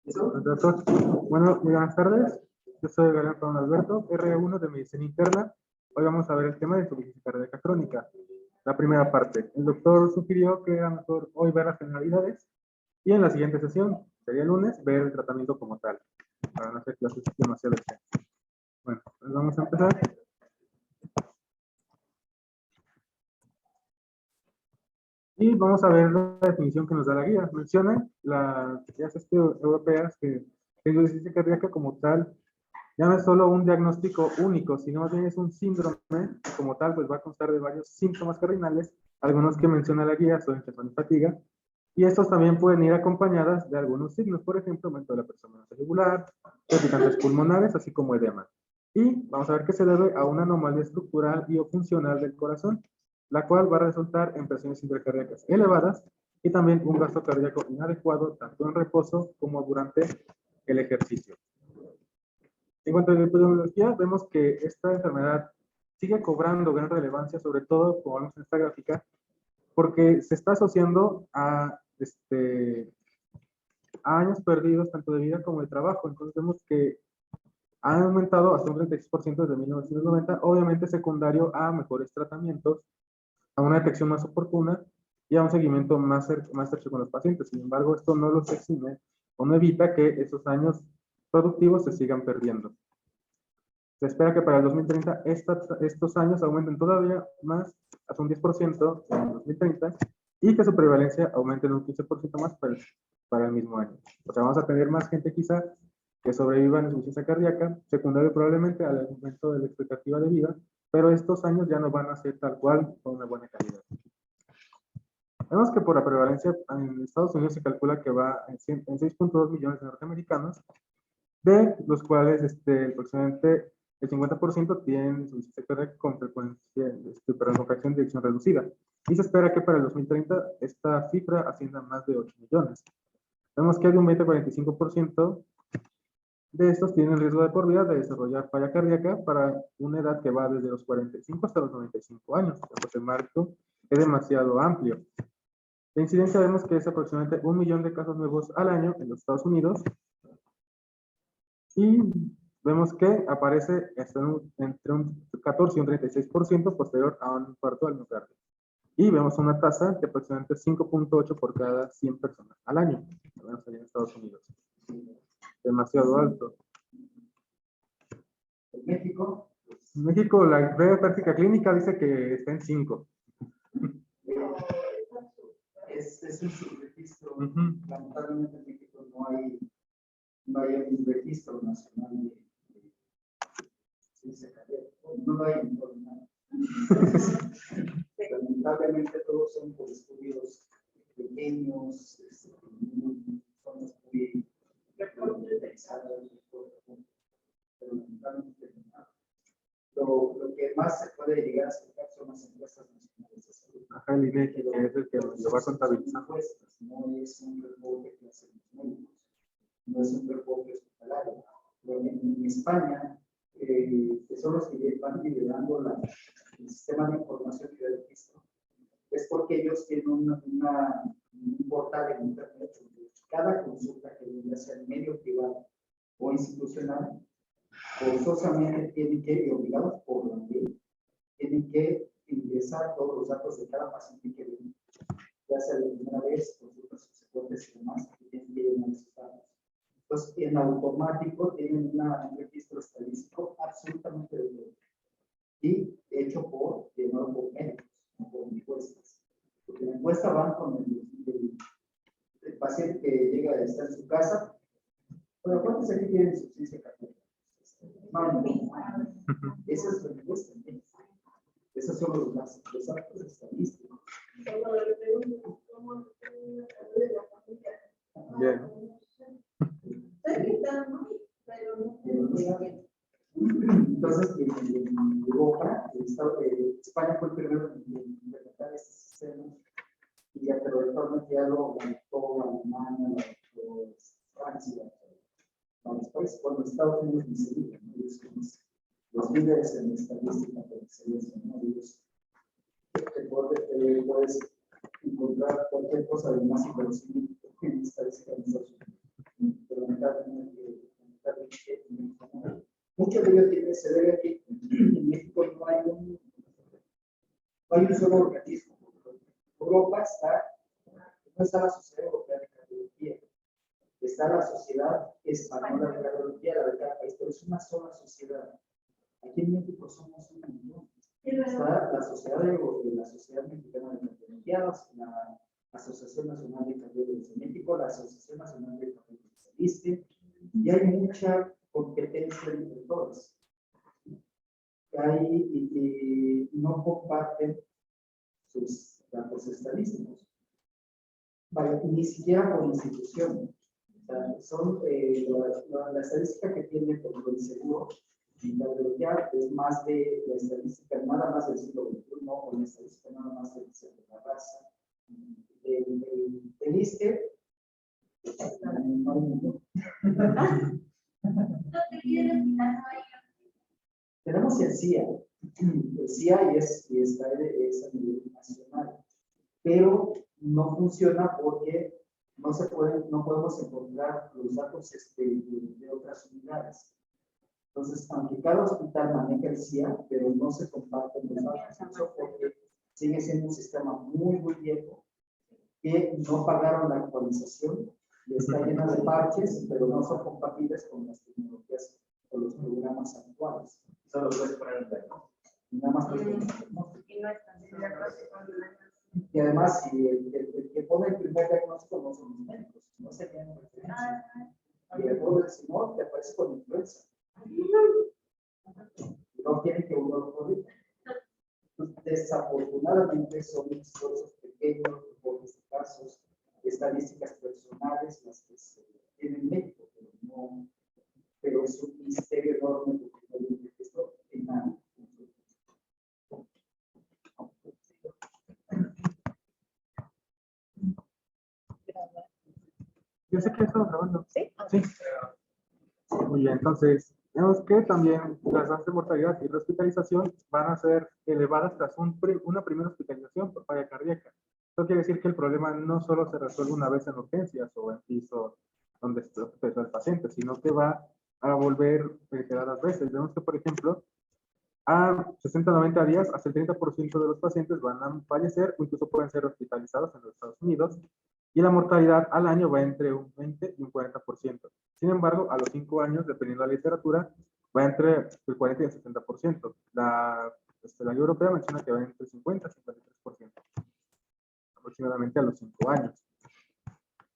Doctor. Bueno, muy buenas tardes. Yo soy Galeano Pablo Alberto, R1 de Medicina Interna. Hoy vamos a ver el tema de insuficiencia cardíaca crónica. La primera parte. El doctor sugirió que era mejor hoy ver las generalidades y en la siguiente sesión, sería el lunes, ver el tratamiento como tal, para no hacer clases demasiado extensas. Bueno, pues vamos a empezar. Y vamos a ver la definición que nos da la guía. Menciona las guías europeas que la insuficiencia cardíaca como tal ya no es solo un diagnóstico único, sino más bien es un síndrome como tal, pues va a constar de varios síntomas cardinales. Algunos que menciona la guía son infección y fatiga, y estos también pueden ir acompañadas de algunos signos, por ejemplo, aumento de la presión celular, palpitantes pulmonares, así como edema. Y vamos a ver que se debe a una anomalía estructural y o funcional del corazón, la cual va a resultar en presiones intracardíacas elevadas y también un gasto cardíaco inadecuado, tanto en reposo como durante el ejercicio. En cuanto a la epidemiología, vemos que esta enfermedad sigue cobrando gran relevancia, sobre todo, como vemos en esta gráfica, porque se está asociando a años perdidos, tanto de vida como de trabajo. Entonces vemos que ha aumentado hasta un 36% desde 1990, obviamente secundario a mejores tratamientos, a una detección más oportuna y a un seguimiento más estrecho con los pacientes. Sin embargo, esto no los exime o no evita que esos años productivos se sigan perdiendo. Se espera que para el 2030 estos años aumenten todavía más, hasta un 10% en el 2030, y que su prevalencia aumente en un 15% más para el mismo año. O sea, vamos a tener más gente quizá que sobreviva en insuficiencia cardíaca, secundario probablemente al aumento de la expectativa de vida, pero estos años ya no van a ser tal cual con una buena calidad. Vemos que por la prevalencia en Estados Unidos se calcula que va en 6.2 millones de norteamericanos, de los cuales aproximadamente el 50% tienen insuficiencia cardíaca con frecuencia, con fracción de eyección reducida. Y se espera que para el 2030 esta cifra ascienda a más de 8 millones. Vemos que hay un 20-45% de estos tienen riesgo de por vida de desarrollar falla cardíaca para una edad que va desde los 45 hasta los 95 años. Pues el marco es demasiado amplio. La incidencia vemos que es aproximadamente 1 millón de casos nuevos al año en los Estados Unidos. Y vemos que aparece entre un 14 y un 36% posterior a un infarto al miocardio. Y vemos una tasa de aproximadamente 5.8 por cada 100 personas al año, al menos allá en Estados Unidos. Demasiado alto. En México, En México, la breve práctica clínica dice que está en 5. es un subregistro. Lamentablemente en México no hay un registro nacional de ciencia cardíaca. No lo hay en todo el mundo. Lamentablemente todos son por estudios pequeños, zonas muy interesadas, pero lamentablemente no. Lo que más se puede llegar a acercar son las encuestas nacionales de salud. Ajá, el INEGI, que es el que lo va contabilizando. No es un reporte que hacen los médicos, no es un reporte hospitalario. En España, que son los que van liderando el sistema de información y de registro, es porque ellos tienen un portal en internet donde cada consulta que venga, sea en medio privado o institucional, forzosamente tienen que, y obligados por la ley, tienen que ingresar todos los datos de cada paciente que viene, ya sea la primera vez, consultas subsecuentes y demás, que tienen que llenar esos datos. Entonces, en automático tienen un registro estadístico absolutamente de todo. Y hecho llenado por médicos, no por encuestas. Porque la encuesta va con el paciente que llega, está en su casa. Bueno, ¿cuántos aquí tienen insuficiencia cardíaca? No. Esa es la encuesta. Esos son los datos estadísticos. Bien. Entonces, en Europa, España fue el primero en implementar este sistema, y ya, pero actualmente ya lo adoptó Alemania, lo adoptó Francia, varios países, cuando Estados Unidos ni se diga, ¿no? Ellos son los líderes en estadística por excelencia, ¿no? Ellos puedes encontrar cualquier cosa de más inconocimiento en estadística en Estados Unidos. Pero se debe a que en México no hay un solo organismo. Europa no está la Sociedad Europea de Cardiología, está la Sociedad Española de Cardiología, la de cada país, pero es una sola sociedad. Aquí en México somos una unión. Está la Sociedad Mexicana de Cardiología, la Asociación Nacional de Cardiólogos de México, la Asociación Nacional de Cardiólogos de ISSSTE, y hay mucha competencia entre todos. Y no comparten sus datos estadísticos. Vale, ni siquiera por institución. O sea, son la estadística que tiene por ejemplo, el seguro en cardiología es más de la estadística, nada más del siglo XXI, o la estadística nada más de la raza. El ISSSTE, no hay mundo. Tenemos el CIA. El CIA está a nivel nacional, pero no funciona porque no podemos encontrar los datos de otras unidades. Entonces, aunque cada hospital maneja el CIA, pero no se comparten los datos, porque sigue siendo un sistema muy, muy viejo, que no pagaron la actualización y está llena de parches, pero no son compatibles con las tecnologías o los programas actuales. Solo puedes poner el diagnóstico. Nada más puedes poner el diagnóstico. Y además, si el que pone el primer diagnóstico no son los médicos, no se tienen referencia. Y el error del señor te aparece con influenza. No quiere que uno lo corrija. Desafortunadamente son esfuerzos pequeños, reportes de casos, estadísticas personales, las que se tienen en México, pero es un misterio enorme porque no hay esto en nadie. Yo sé que estamos grabando. ¿Sí? Sí. Muy bien, entonces, vemos que también las tasas de mortalidad y de hospitalización van a ser elevadas tras una primera hospitalización por falla cardíaca. Esto quiere decir que el problema no solo se resuelve una vez en urgencias o en piso donde está el paciente, sino que va a volver reiteradas veces. Vemos que, por ejemplo, a 60-90 días, hasta el 30% de los pacientes van a fallecer o incluso pueden ser hospitalizados en los Estados Unidos. Y la mortalidad al año va entre un 20 y un 40%. Sin embargo, a los 5 años, dependiendo de la literatura, va entre el 40 y el 60%. La Guía Europea menciona que va entre 50 y 53%, aproximadamente a los 5 años.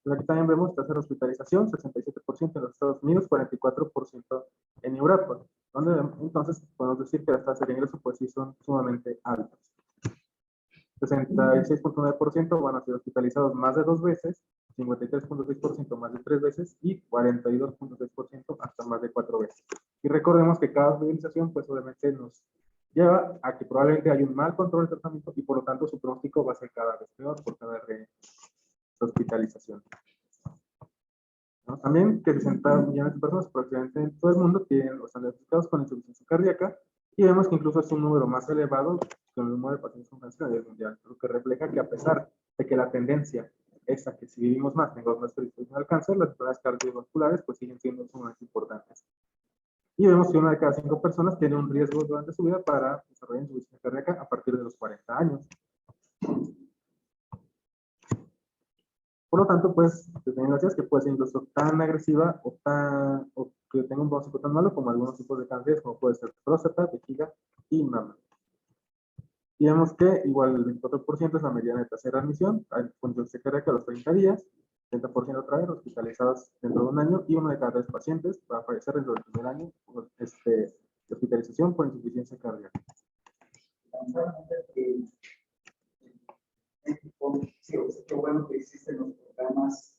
Pero aquí también vemos tasa de hospitalización, 67% en los Estados Unidos, 44% en Europa, donde entonces podemos decir que las tasas de ingreso pues sí son sumamente altas. 66.9% van a ser hospitalizados más de 2 veces, 53.6% más de 3 veces y 42.6% hasta más de 4 veces. Y recordemos que cada hospitalización pues obviamente nos lleva a que probablemente hay un mal control del tratamiento y por lo tanto su pronóstico va a ser cada vez peor por cada hospitalización. ¿No? También que 60 millones de personas prácticamente en todo el mundo tienen o están diagnosticados con insuficiencia cardíaca y vemos que incluso es un número más elevado que el número de pacientes con cáncer a nivel mundial, lo que refleja que a pesar de que la tendencia es a que si vivimos más tengamos más predisposición al cáncer, las enfermedades cardiovasculares pues siguen siendo sumamente importantes. Y vemos que una de cada 5 personas tiene un riesgo durante su vida para desarrollar insuficiencia cardíaca a partir de los 40 años. Por lo tanto, pues, determinaciones que puede ser incluso tan agresiva o que tenga un pronóstico tan malo como algunos tipos de cánceres, como puede ser próstata, vejiga y mama. Y vemos que igual el 24% es la mediana de tasa de readmisión, con insuficiencia cardíaca a los 30 días, 30% otra vez hospitalizados dentro de un año y 1 de cada 3 pacientes va a fallecer dentro del primer año de hospitalización por insuficiencia cardíaca. Sí, qué bueno que existen los programas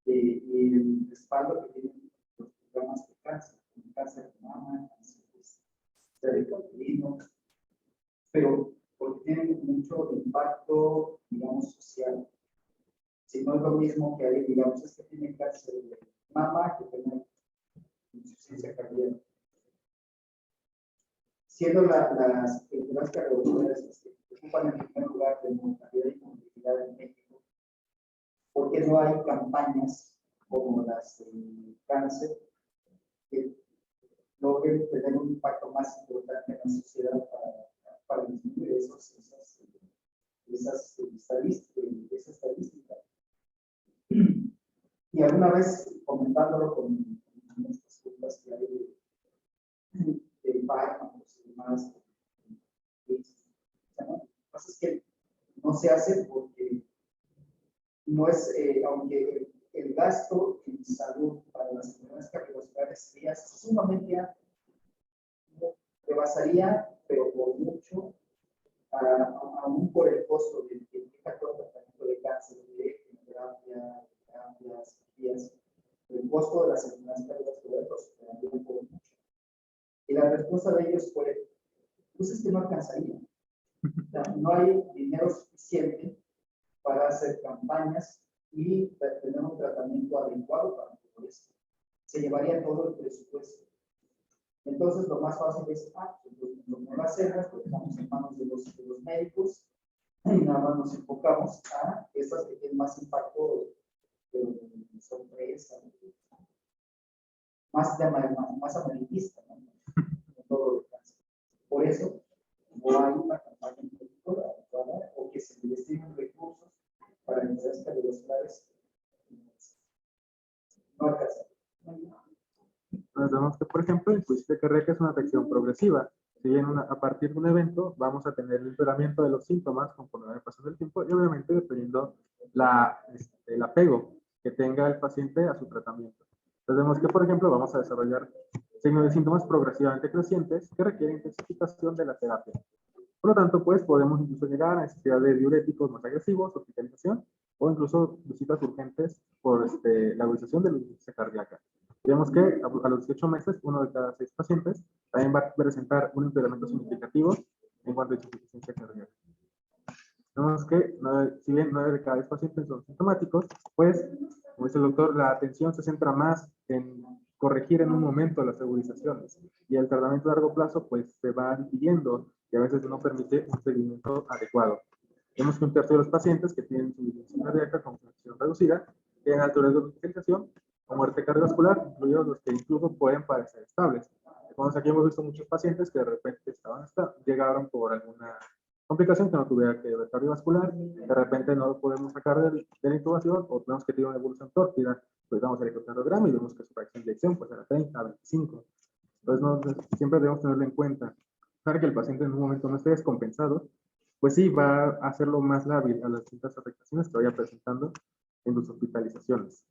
y el respaldo que tienen los programas de cáncer de mama, cáncer cervicuterino, pero porque tienen mucho impacto, digamos, social. Si no es lo mismo que hay, digamos, es que tiene cáncer de mama que tiene insuficiencia cardíaca. Siendo las enfermedades cardiovasculares las que ocupan el primer lugar de mortalidad y morbilidad en México, ¿por qué no hay campañas como las de cáncer que logre tener un impacto más importante en la sociedad para disminuir esas estadísticas. Y alguna vez comentándolo con estas juntas que hay de fármacos y demás, lo que pasa es que no se hace porque no es, aunque el gasto en salud para las enfermedades cardiovasculares sería sumamente alto, rebasaría, pero por mucho, aún por el costo del tratamiento de cáncer, de quimioterapia, terapias, cirugías, el costo de las enfermedades cardiovasculares lo superaría por mucho. Y la respuesta de ellos fue, pues es que no alcanzaría. No hay dinero suficiente para hacer campañas y tener un tratamiento adecuado para todo esto. Se llevaría todo el presupuesto. Entonces, lo más fácil es, no lo hacemos, lo dejamos en manos de los médicos y nada más nos enfocamos a estas que tienen más impacto de sorpresa, más amarillista, ¿no? En todo el caso. Por eso, no hay una campaña adecuada o que se investiguen recursos para enfermedades cardiovasculares. No alcanza. Nos vemos que, por ejemplo, el quiz de Carreca es una afección progresiva. Si bien a partir de un evento vamos a tener el empeoramiento de los síntomas conforme va pasando el tiempo y obviamente dependiendo el apego que tenga el paciente a su tratamiento. Entonces vemos que, por ejemplo, vamos a desarrollar signos de síntomas progresivamente crecientes que requieren intensificación de la terapia. Por lo tanto, pues podemos incluso llegar a necesidad de diuréticos más agresivos, hospitalización o incluso visitas urgentes por la agudización de la urgencia cardíaca. Vemos que a los 18 meses, 1 de cada 6 pacientes también va a presentar un empeoramiento significativo en cuanto a insuficiencia cardíaca. Vemos que, si bien 9 de cada 10 pacientes son sintomáticos, pues, como dice el doctor, la atención se centra más en corregir en un momento las agudizaciones y el tratamiento a largo plazo, pues, se va impidiendo y a veces no permite un seguimiento adecuado. Vemos que un tercio de los pacientes que tienen insuficiencia cardíaca con función reducida tienen alto riesgo de hospitalización o muerte cardiovascular, incluidos los que incluso pueden parecer estables. Entonces, aquí hemos visto muchos pacientes que de repente llegaron por alguna complicación que no tuviera que ver cardiovascular, de repente no lo podemos sacar de la intubación o tenemos que tener una evolución tórpida, pues vamos al ecocardiograma y vemos que su fracción de eyección pues era 30, 25. Entonces, siempre debemos tenerlo en cuenta. Para que el paciente en un momento no esté descompensado, pues sí, va a hacerlo más lábil a las distintas afectaciones que vaya presentando en sus hospitalizaciones.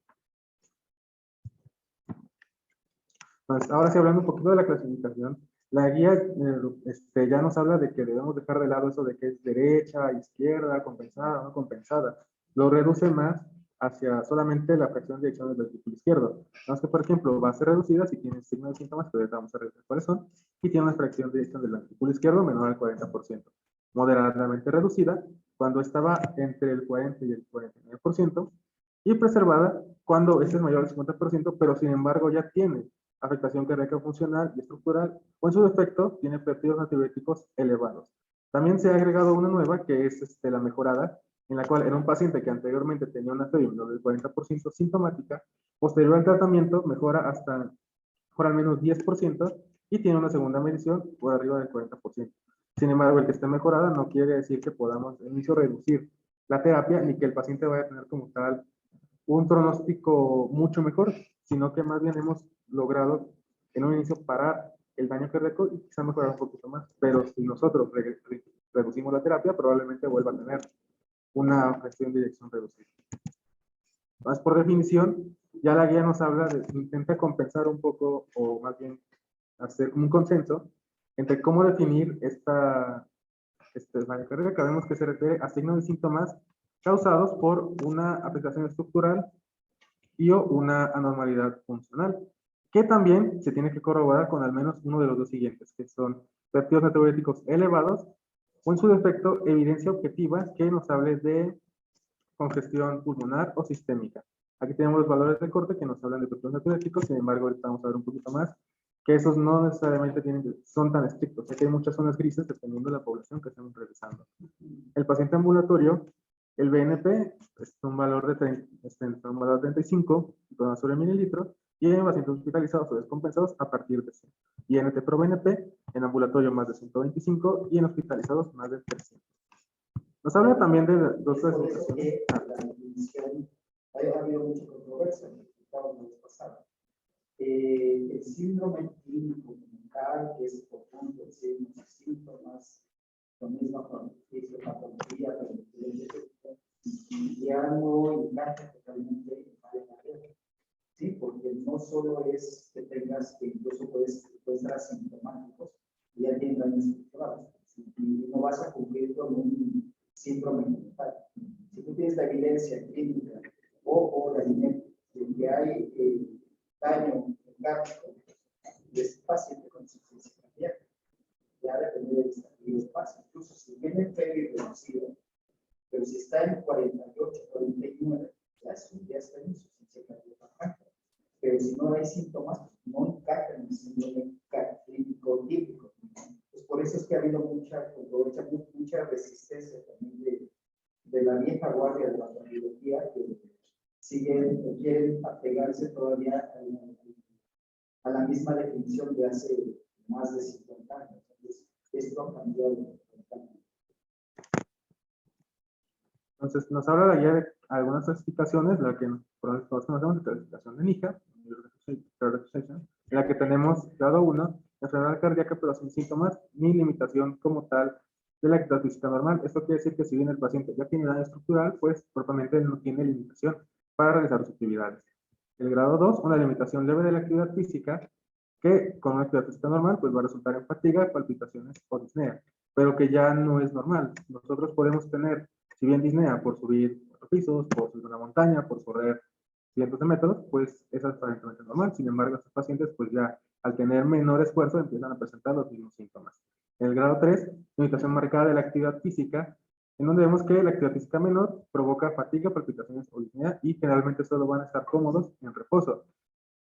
Entonces, ahora sí, hablando un poquito de la clasificación, la guía ya nos habla de que debemos dejar de lado eso de que es derecha, izquierda, compensada, no compensada. Lo reduce más hacia solamente la fracción de eyección del ventículo izquierdo. Entonces, que, por ejemplo, va a ser reducida si tiene signos de síntomas, que ahorita vamos a revisar cuáles son, y tiene una fracción de eyección del ventículo izquierdo menor al 40%. Moderadamente reducida cuando estaba entre el 40 y el 49%, y preservada cuando este es mayor al 50%, pero sin embargo ya tiene afectación cardíaca funcional y estructural, o en su defecto tiene péptidos antibióticos elevados. También se ha agregado una nueva que es la mejorada, en la cual era un paciente que anteriormente tenía una FEBIM del 40% sintomática, posterior al tratamiento mejora hasta por al menos 10% y tiene una segunda medición por arriba del 40%. Sin embargo, el que esté mejorada no quiere decir que podamos de inicio reducir la terapia ni que el paciente vaya a tener como tal un pronóstico mucho mejor, sino que más bien hemos logrado en un inicio parar el daño cardíaco y quizá mejorar un poquito más. Pero si nosotros reducimos la terapia, probablemente vuelva a tener una fracción de eyección reducida. Más por definición, ya la guía nos habla de, intenta compensar un poco, o más bien hacer un consenso entre cómo definir esta daño cardíaco. Vemos que se refiere a signos y síntomas causados por una afectación estructural y o una anormalidad funcional, que también se tiene que corroborar con al menos uno de los dos siguientes, que son péptidos natriuréticos elevados o en su defecto evidencia objetiva que nos hable de congestión pulmonar o sistémica. Aquí tenemos los valores de corte que nos hablan de péptidos natriuréticos, sin embargo ahorita vamos a ver un poquito más que esos no necesariamente son tan estrictos, ya que hay muchas zonas grises dependiendo de la población que estemos revisando. El paciente ambulatorio, el BNP es un valor de 35 sobre mililitros y en pacientes hospitalizados o descompensados a partir de 100. INT-proBNP, en ambulatorio más de 125 y en hospitalizados más de 300. Nos habla también de dos clasificaciones. La definición, ha habido mucha controversia en el pasado. El síndrome clínico mental, que es por tanto decir muchos síntomas, la misma fisiopatología, ya no encaja totalmente en la carrera. Sí, porque no solo es que tengas, que incluso puedes ser asintomáticos y ya tienes daños estructurales. Y no vas a cumplir con un síndrome mental. Si tú tienes la evidencia clínica o la evidencia de que hay daño orgánico de este paciente con insuficiencia cardíaca, ya depende del estadio del paciente. Incluso si tiene febre reducida, pero si está en 48, 49, ya está en insuficiencia cardíaca. Pero si no hay síntomas, no encaja en el síndrome clínico típico. Pues por eso es que ha habido mucha resistencia también de la vieja guardia de la cardiología que siguen o quieren apegarse todavía a la misma definición de hace más de 50 años. Entonces, esto ha cambiado. Entonces, nos habla ya de algunas clasificaciones, la que todos conocemos de clasificación de NICA, en la que tenemos grado 1, enfermedad cardíaca, pero sin síntomas ni limitación como tal de la actividad física normal. Esto quiere decir que si bien el paciente ya tiene daño estructural, pues propiamente no tiene limitación para realizar sus actividades. El grado 2, una limitación leve de la actividad física, que con una actividad física normal, pues va a resultar en fatiga, palpitaciones o disnea, pero que ya no es normal. Nosotros podemos tener, si bien disnea por subir 4 pisos, por subir una montaña, por correr cientos de metros, pues es aparentemente normal. Sin embargo, estos pacientes, pues ya al tener menor esfuerzo, empiezan a presentar los mismos síntomas. En el grado 3, limitación marcada de la actividad física, en donde vemos que la actividad física menor provoca fatiga, palpitaciones o disnea y generalmente solo van a estar cómodos en reposo.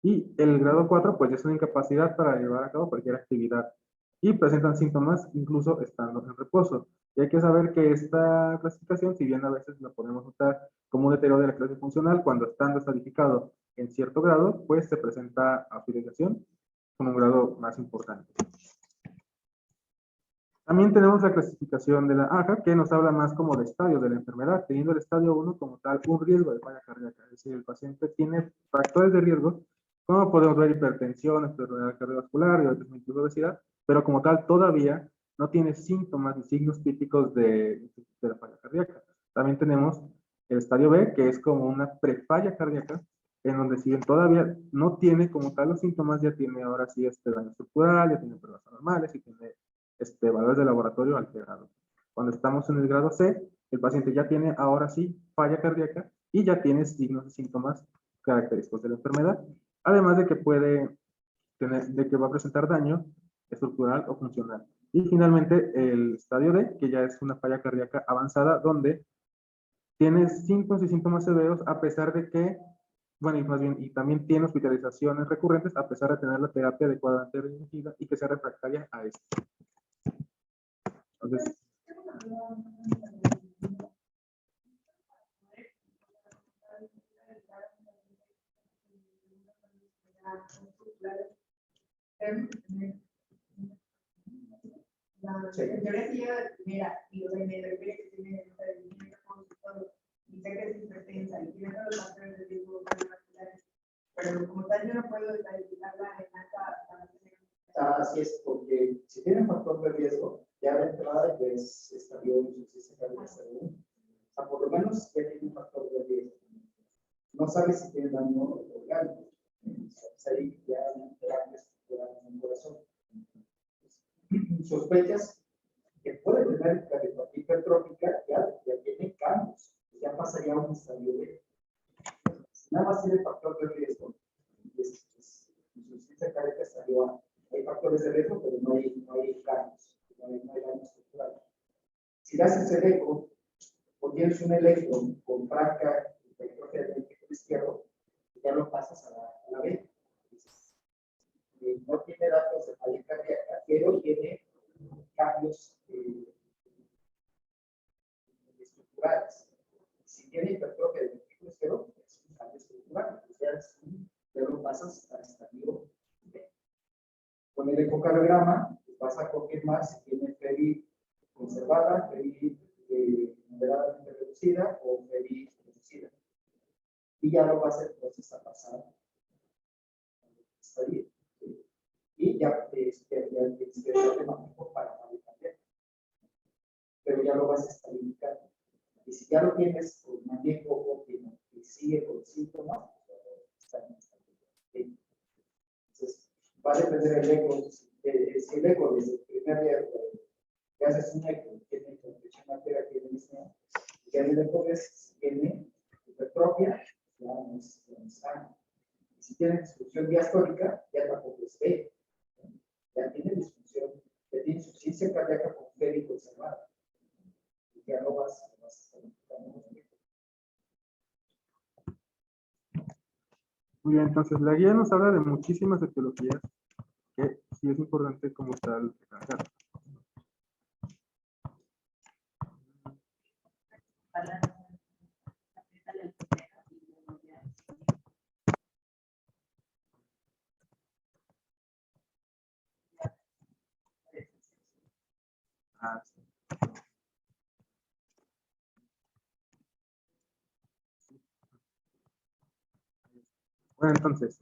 Y el grado 4, pues ya es una incapacidad para llevar a cabo cualquier actividad y presentan síntomas incluso estando en reposo. Y hay que saber que esta clasificación, si bien a veces la podemos notar como un deterioro de la clase funcional, cuando estando estadificado en cierto grado, pues se presenta afiliación con un grado más importante. También tenemos la clasificación de la AJA, que nos habla más como de estadios de la enfermedad, teniendo el estadio 1 como tal un riesgo de falla cardíaca. Es decir, el paciente tiene factores de riesgo, como podemos ver hipertensión, enfermedad cardiovascular y otros incluso obesidad, pero como tal todavía no tiene síntomas y signos típicos de la falla cardíaca. También tenemos el estadio B, que es como una prefalla cardíaca, en donde si bien todavía no tiene como tal los síntomas, ya tiene ahora sí daño estructural, ya tiene pruebas anormales y tiene valores de laboratorio alterados. Cuando estamos en el grado C, el paciente ya tiene ahora sí falla cardíaca y ya tiene signos y síntomas característicos de la enfermedad, además de que puede tener, de que va a presentar daño estructural o funcional. Y finalmente el estadio D, que ya es una falla cardíaca avanzada, donde tiene síntomas y síntomas severos a pesar de que, bueno, y más bien, y también tiene hospitalizaciones recurrentes a pesar de tener la terapia adecuadamente dirigida y que sea refractaria a esto. Entonces, mira, y lo de medio que tiene y sé que es hipertensa y tiene todos los factores de riesgo cardiovasculares, pero como tal yo no puedo descalificarla en alta. Así es, porque si tiene un factor de riesgo, ya de entrada ya es estadio de insuficiencia cardíaca seguro. O sea, por lo menos ya tiene un factor de riesgo. No sabe si tiene daño orgánico. Pues ahí ya hay terapia estructural en el corazón. Sospechas que puede tener cardiopatía hipertrófica, ya tiene cambios, ya pasaría a un estadio B. Si nada más tiene factor de riesgo, insuficiencia cardíaca estadio A. Hay factores de riesgo, pero no hay cambios, no hay daño estructural. Si le haces el eco o tienes un electro con franca hipertrofia del ventrículo izquierdo, ya lo pasas a la B. No tiene datos de falla cardíaca, pero tiene cambios estructurales. Si tiene hipertrofia del ventrículo izquierdo, es un cambio estructural. Ya lo pasas a estadio B. Con el electrocardiograma, pues vas a confirmar si tiene FEBI conservada, FEBI moderadamente reducida o FEBI reducida. Y ya lo vas a procesar pasado. Está bien. Y ya tienes que hacer manejo para cambiar. Pero ya lo vas a estabilizar. Y si ya lo tienes con manejo óptimo y sigue con síntomas, está bien. Entonces, va a depender del eco. Si el eco desde el primer día que haces un eco, tiene compresión arterial, tiene disnea, y ya el eco ves si tiene hipertrofia, ya no es sano. Y si tiene disfunción diastólica, ya tampoco es B. Ya tiene disfunción, ya tiene insuficiencia cardíaca con FEBI conservada. Y ya no vas a estar buscando. Muy bien, entonces la guía nos habla de muchísimas etiologías que sí es importante como tal recalcar. Ah, sí. Bueno, entonces,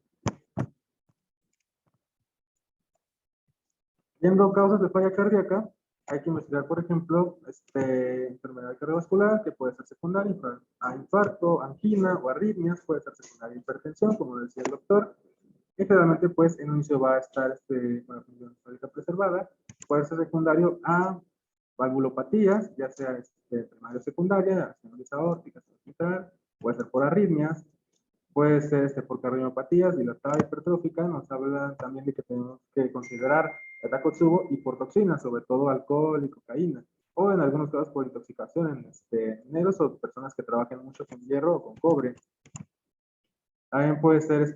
viendo causas de falla cardíaca, hay que investigar, por ejemplo, enfermedad cardiovascular, que puede ser secundaria a infarto, angina o arritmias, puede ser secundaria a hipertensión, como decía el doctor. Y generalmente, pues, en un inicio va a estar con la función histórica preservada, puede ser secundario a valvulopatías, ya sea primaria o secundaria, estenosis aórtica, mitral, puede ser por arritmias, puede ser por cardiomiopatías, dilatada hipertrófica. Nos habla también de que tenemos que considerar el Takotsubo y por toxinas, sobre todo alcohol y cocaína, o en algunos casos por intoxicación en mineros o personas que trabajan mucho con hierro o con cobre. También puede ser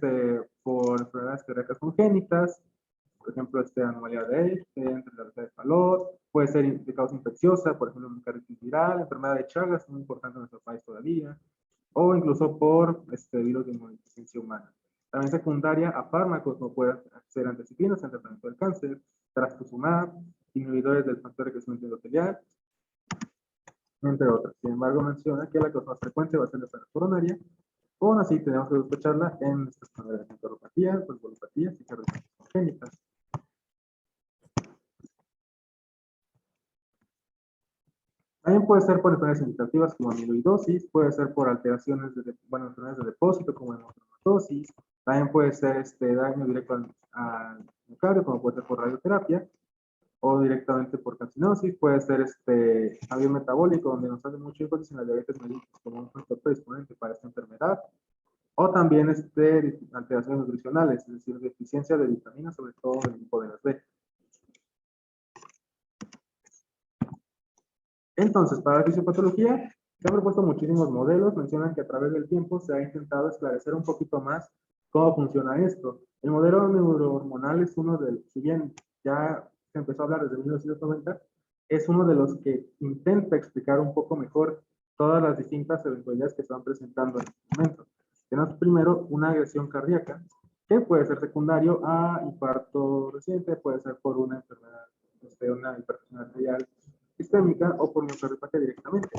por enfermedades cardíacas congénitas, por ejemplo, anomalía de entre la de Fallot, puede ser de causa infecciosa, por ejemplo, miocarditis viral, enfermedad de Chagas, muy importante en nuestro país todavía, o incluso por virus de inmunodeficiencia humana. También secundaria a fármacos, como pueden ser anticipinas en tratamiento del cáncer, trastuzumab, inhibidores del factor de crecimiento endotelial, entre otras. Sin embargo, menciona que la causa más frecuente va a ser la enfermedad coronaria, o aún así tenemos que sospecharla en estas enfermedades de neuropatías, valvulopatías y cardiopatías congénitas. También puede ser por enfermedades indicativas como amiloidosis, puede ser por alteraciones enfermedades de depósito como hemocromatosis, también puede ser daño directo al miocardio, como puede ser por radioterapia, o directamente por calcinosis, puede ser cambio metabólico, donde nos hace mucho énfasis en la diabetes mellitus como un factor predisponente para esta enfermedad, o también alteraciones nutricionales, es decir, deficiencia de vitaminas, sobre todo del grupo de las B. Entonces, para la fisiopatología, se han propuesto muchísimos modelos, mencionan que a través del tiempo se ha intentado esclarecer un poquito más cómo funciona esto. El modelo neurohormonal es uno de, si bien ya se empezó a hablar desde 1990, es uno de los que intenta explicar un poco mejor todas las distintas eventualidades que se van presentando en este momento. Tenemos primero una agresión cardíaca, que puede ser secundario a infarto reciente, puede ser por una enfermedad, una hipertensión arterial sistémica o por miocardiopatía directamente.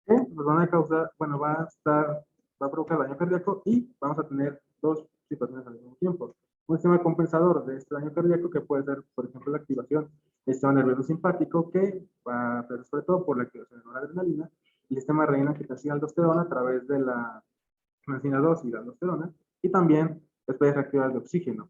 Que nos van a causar, bueno, va a provocar daño cardíaco y vamos a tener dos situaciones al mismo tiempo. Un sistema compensador de este daño cardíaco que puede ser, por ejemplo, la activación del sistema nervioso simpático, que va a ser sobre todo por la activación de noradrenalina, y el sistema renina-angiotensina aldosterona a través de la angiotensina 2 y la aldosterona, y también después reactivar el de oxígeno.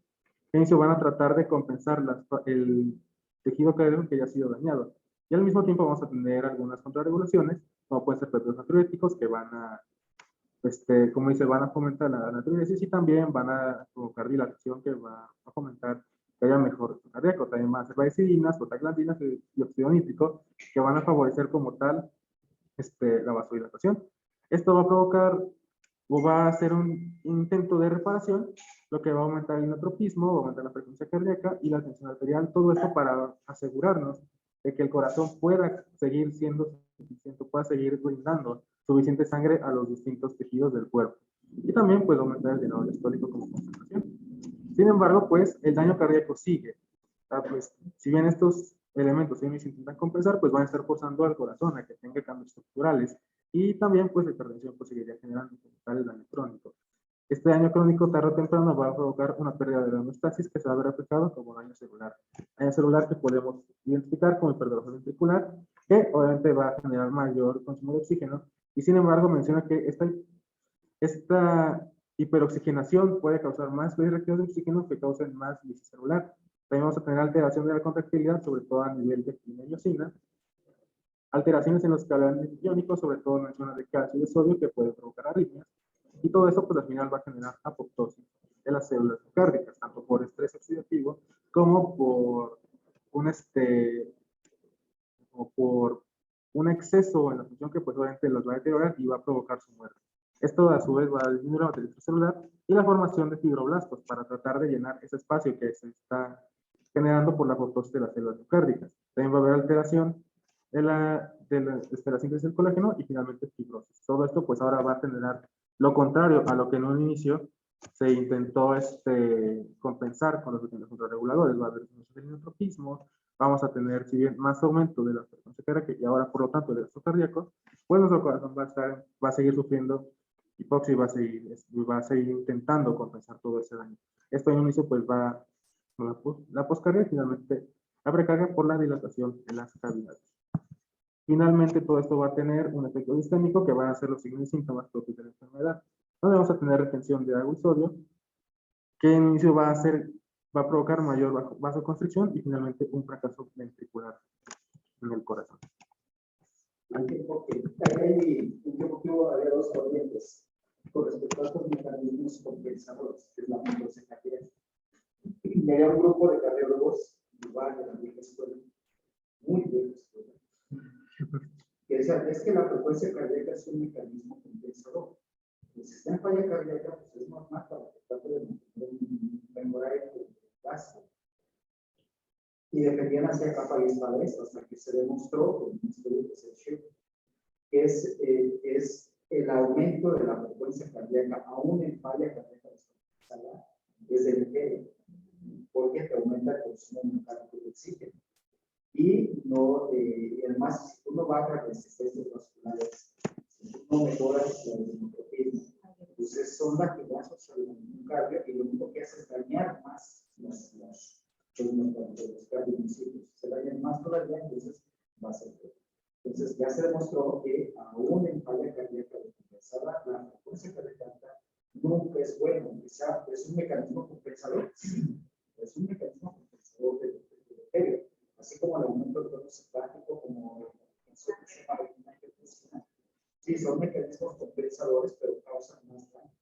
En van a tratar de compensar el tejido cardíaco que ya ha sido dañado. Y al mismo tiempo vamos a tener algunas contrarregulaciones, como pueden ser péptidos natriuréticos que van a, como dice, van a fomentar la natriuresis y también van a provocar dilatación que va a fomentar que haya mejor cardíaco. También van a ser vaicidinas, prostaglandinas y óxido nítrico que van a favorecer como tal la vasodilatación. Esto va a provocar o va a hacer un intento de reparación, lo que va a aumentar el inotropismo, va a aumentar la frecuencia cardíaca y la tensión arterial, todo esto para asegurarnos de que el corazón pueda seguir siendo suficiente, pueda seguir brindando suficiente sangre a los distintos tejidos del cuerpo. Y también puede aumentar el llenado diastólico como concentración. Sin embargo, pues el daño cardíaco sigue. Pues, si bien estos elementos se intentan compensar, pues van a estar forzando al corazón a que tenga cambios estructurales y también pues la hipertensión pues seguiría generando como tal el daño crónico. Este daño crónico tarde o temprano va a provocar una pérdida de la homeostasis que se va a ver afectado como daño celular. Daño celular que podemos identificar como hipertrofia ventricular, que obviamente va a generar mayor consumo de oxígeno y sin embargo menciona que esta hiperoxigenación puede causar más reactivos de oxígeno que causen más lisis celular. También vamos a tener alteración de la contractilidad, sobre todo a nivel de miosina, alteraciones en los canales iónicos, sobre todo en las zonas de calcio y de sodio, que puede provocar arritmias, y todo eso pues al final va a generar apoptosis de las células cardíacas, tanto por estrés oxidativo como por o por un exceso en la función que pues obviamente los va a deteriorar y va a provocar su muerte. Esto a su vez va a disminuir la matriz celular y la formación de fibroblastos para tratar de llenar ese espacio que se está generando por la apoptosis de las células miocárdicas. También va a haber alteración de la síntesis del colágeno y finalmente fibrosis. Todo esto pues ahora va a generar lo contrario a lo que en un inicio se intentó compensar con los contrarreguladores. Va a haber un inotropismo, vamos a tener, si bien, más aumento de la frecuencia cardíaca y ahora, por lo tanto, del gasto cardíaco, pues nuestro corazón va a seguir sufriendo hipoxia y va a seguir intentando compensar todo ese daño. Esto en un inicio, pues va la poscardia y finalmente la precarga por la dilatación en las cavidades. Finalmente, todo esto va a tener un efecto sistémico que van a ser los signos y síntomas propios de la enfermedad, donde vamos a tener retención de agua y sodio, que en inicio va a provocar mayor vasoconstricción y finalmente un fracaso ventricular en el corazón. Hay un tiempo había dos corrientes con respecto a estos mecanismos compensadores, que es la frecuencia cardíaca. Y había un grupo de cardiólogos, igual de la vieja escuela, muy vieja escuela, que decían, es que la frecuencia cardíaca es un mecanismo compensador. El sistema falla cardíaca pues, es normal para tratar de mejorar el gasto. Y defendían hacia capa y espada esto, hasta que se demostró con un estudio que se hizo, que es el aumento de la frecuencia cardíaca, aún en falla cardíaca descompensada, es deletéreo, porque te aumenta el consumo mecánico de oxígeno. Y no, además, si tú no bajas resistencias vasculares, si tú no mejoras la desmotropismo, entonces son latigazos al miocardio y lo único que hace es dañar más los cardiomiocitos. Se dañan más todavía, entonces va a ser peor. Entonces ya se demostró que aún en falla cardíaca descompensada, la frecuencia cardíaca nunca es bueno, es un mecanismo compensador, sí, es un mecanismo compensador de deterioro, así como el aumento del tono simpático, como sí, son mecanismos compensadores, pero causan más daño,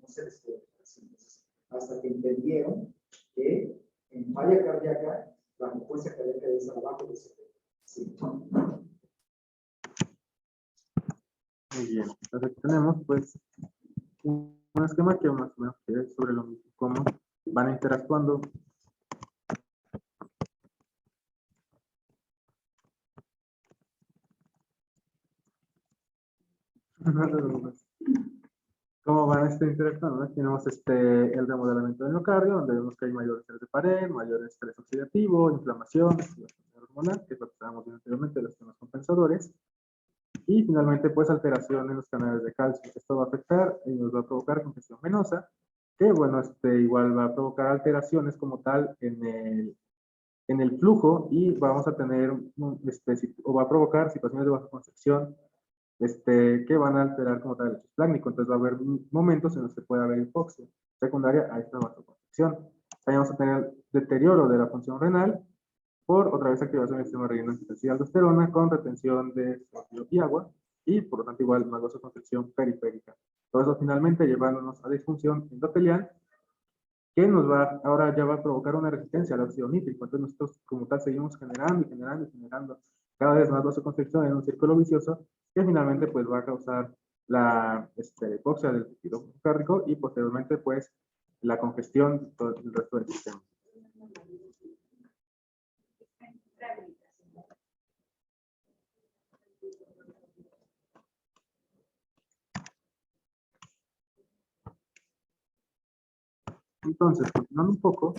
no se les puede hacer. Entonces, hasta que entendieron que en falla cardíaca, la frecuencia cardíaca es abajo de 70. Sí. Muy bien, entonces aquí tenemos pues un esquema que más o menos es sobre lo mismo, cómo van interactuando cómo van interactuando, ¿no? Tenemos el remodelamiento del miocardio, donde vemos que hay mayor estrés de pared, mayor estrés oxidativo, inflamación, hormonal, que es lo que estábamos viendo anteriormente, los temas compensadores. Y finalmente, pues, alteración en los canales de calcio. Esto va a afectar y nos va a provocar congestión venosa, que, bueno, igual va a provocar alteraciones como tal en el flujo y vamos a tener, o va a provocar situaciones de vasoconstricción que van a alterar como tal el plácnico. Entonces va a haber momentos en los que puede haber hipoxia secundaria a esta vasoconstricción. También vamos a tener deterioro de la función renal por otra vez activación del sistema renina angiotensina aldosterona con retención de sodio y agua y por lo tanto igual más vasoconstricción periférica. Todo eso finalmente llevándonos a disfunción endotelial que ahora ya va a provocar una resistencia al óxido nítrico. Entonces nosotros como tal seguimos generando y generando y generando cada vez más vasoconstricción en un círculo vicioso que finalmente pues va a causar la hipoxia del tejido cardíaco y posteriormente pues la congestión del resto del sistema. Entonces, continuando un poco,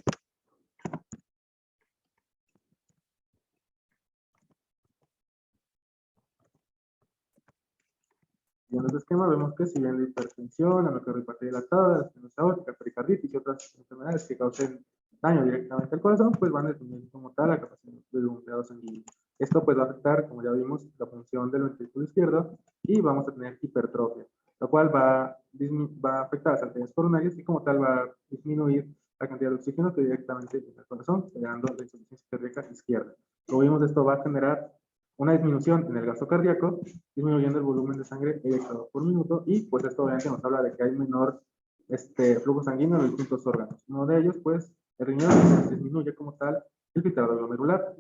esquema vemos que si bien la hipertensión, la miocardiopatía dilatada, la estenosis aórtica, pericarditis y otras enfermedades que causen daño directamente al corazón, pues van disminuyendo como tal la capacidad del bombeado sanguíneo. Esto pues va a afectar, como ya vimos, la función del ventrículo izquierdo y vamos a tener hipertrofia, lo cual va a afectar las arterias coronarias y como tal va a disminuir la cantidad de oxígeno que directamente llega al corazón, generando la insuficiencia cardíaca izquierda. Como vimos, esto va a generar una disminución en el gasto cardíaco, disminuyendo el volumen de sangre eyectado por minuto, y pues esto obviamente nos habla de que hay menor flujo sanguíneo en los distintos órganos. Uno de ellos, pues, el riñón, disminuye como tal el filtrado glomerular.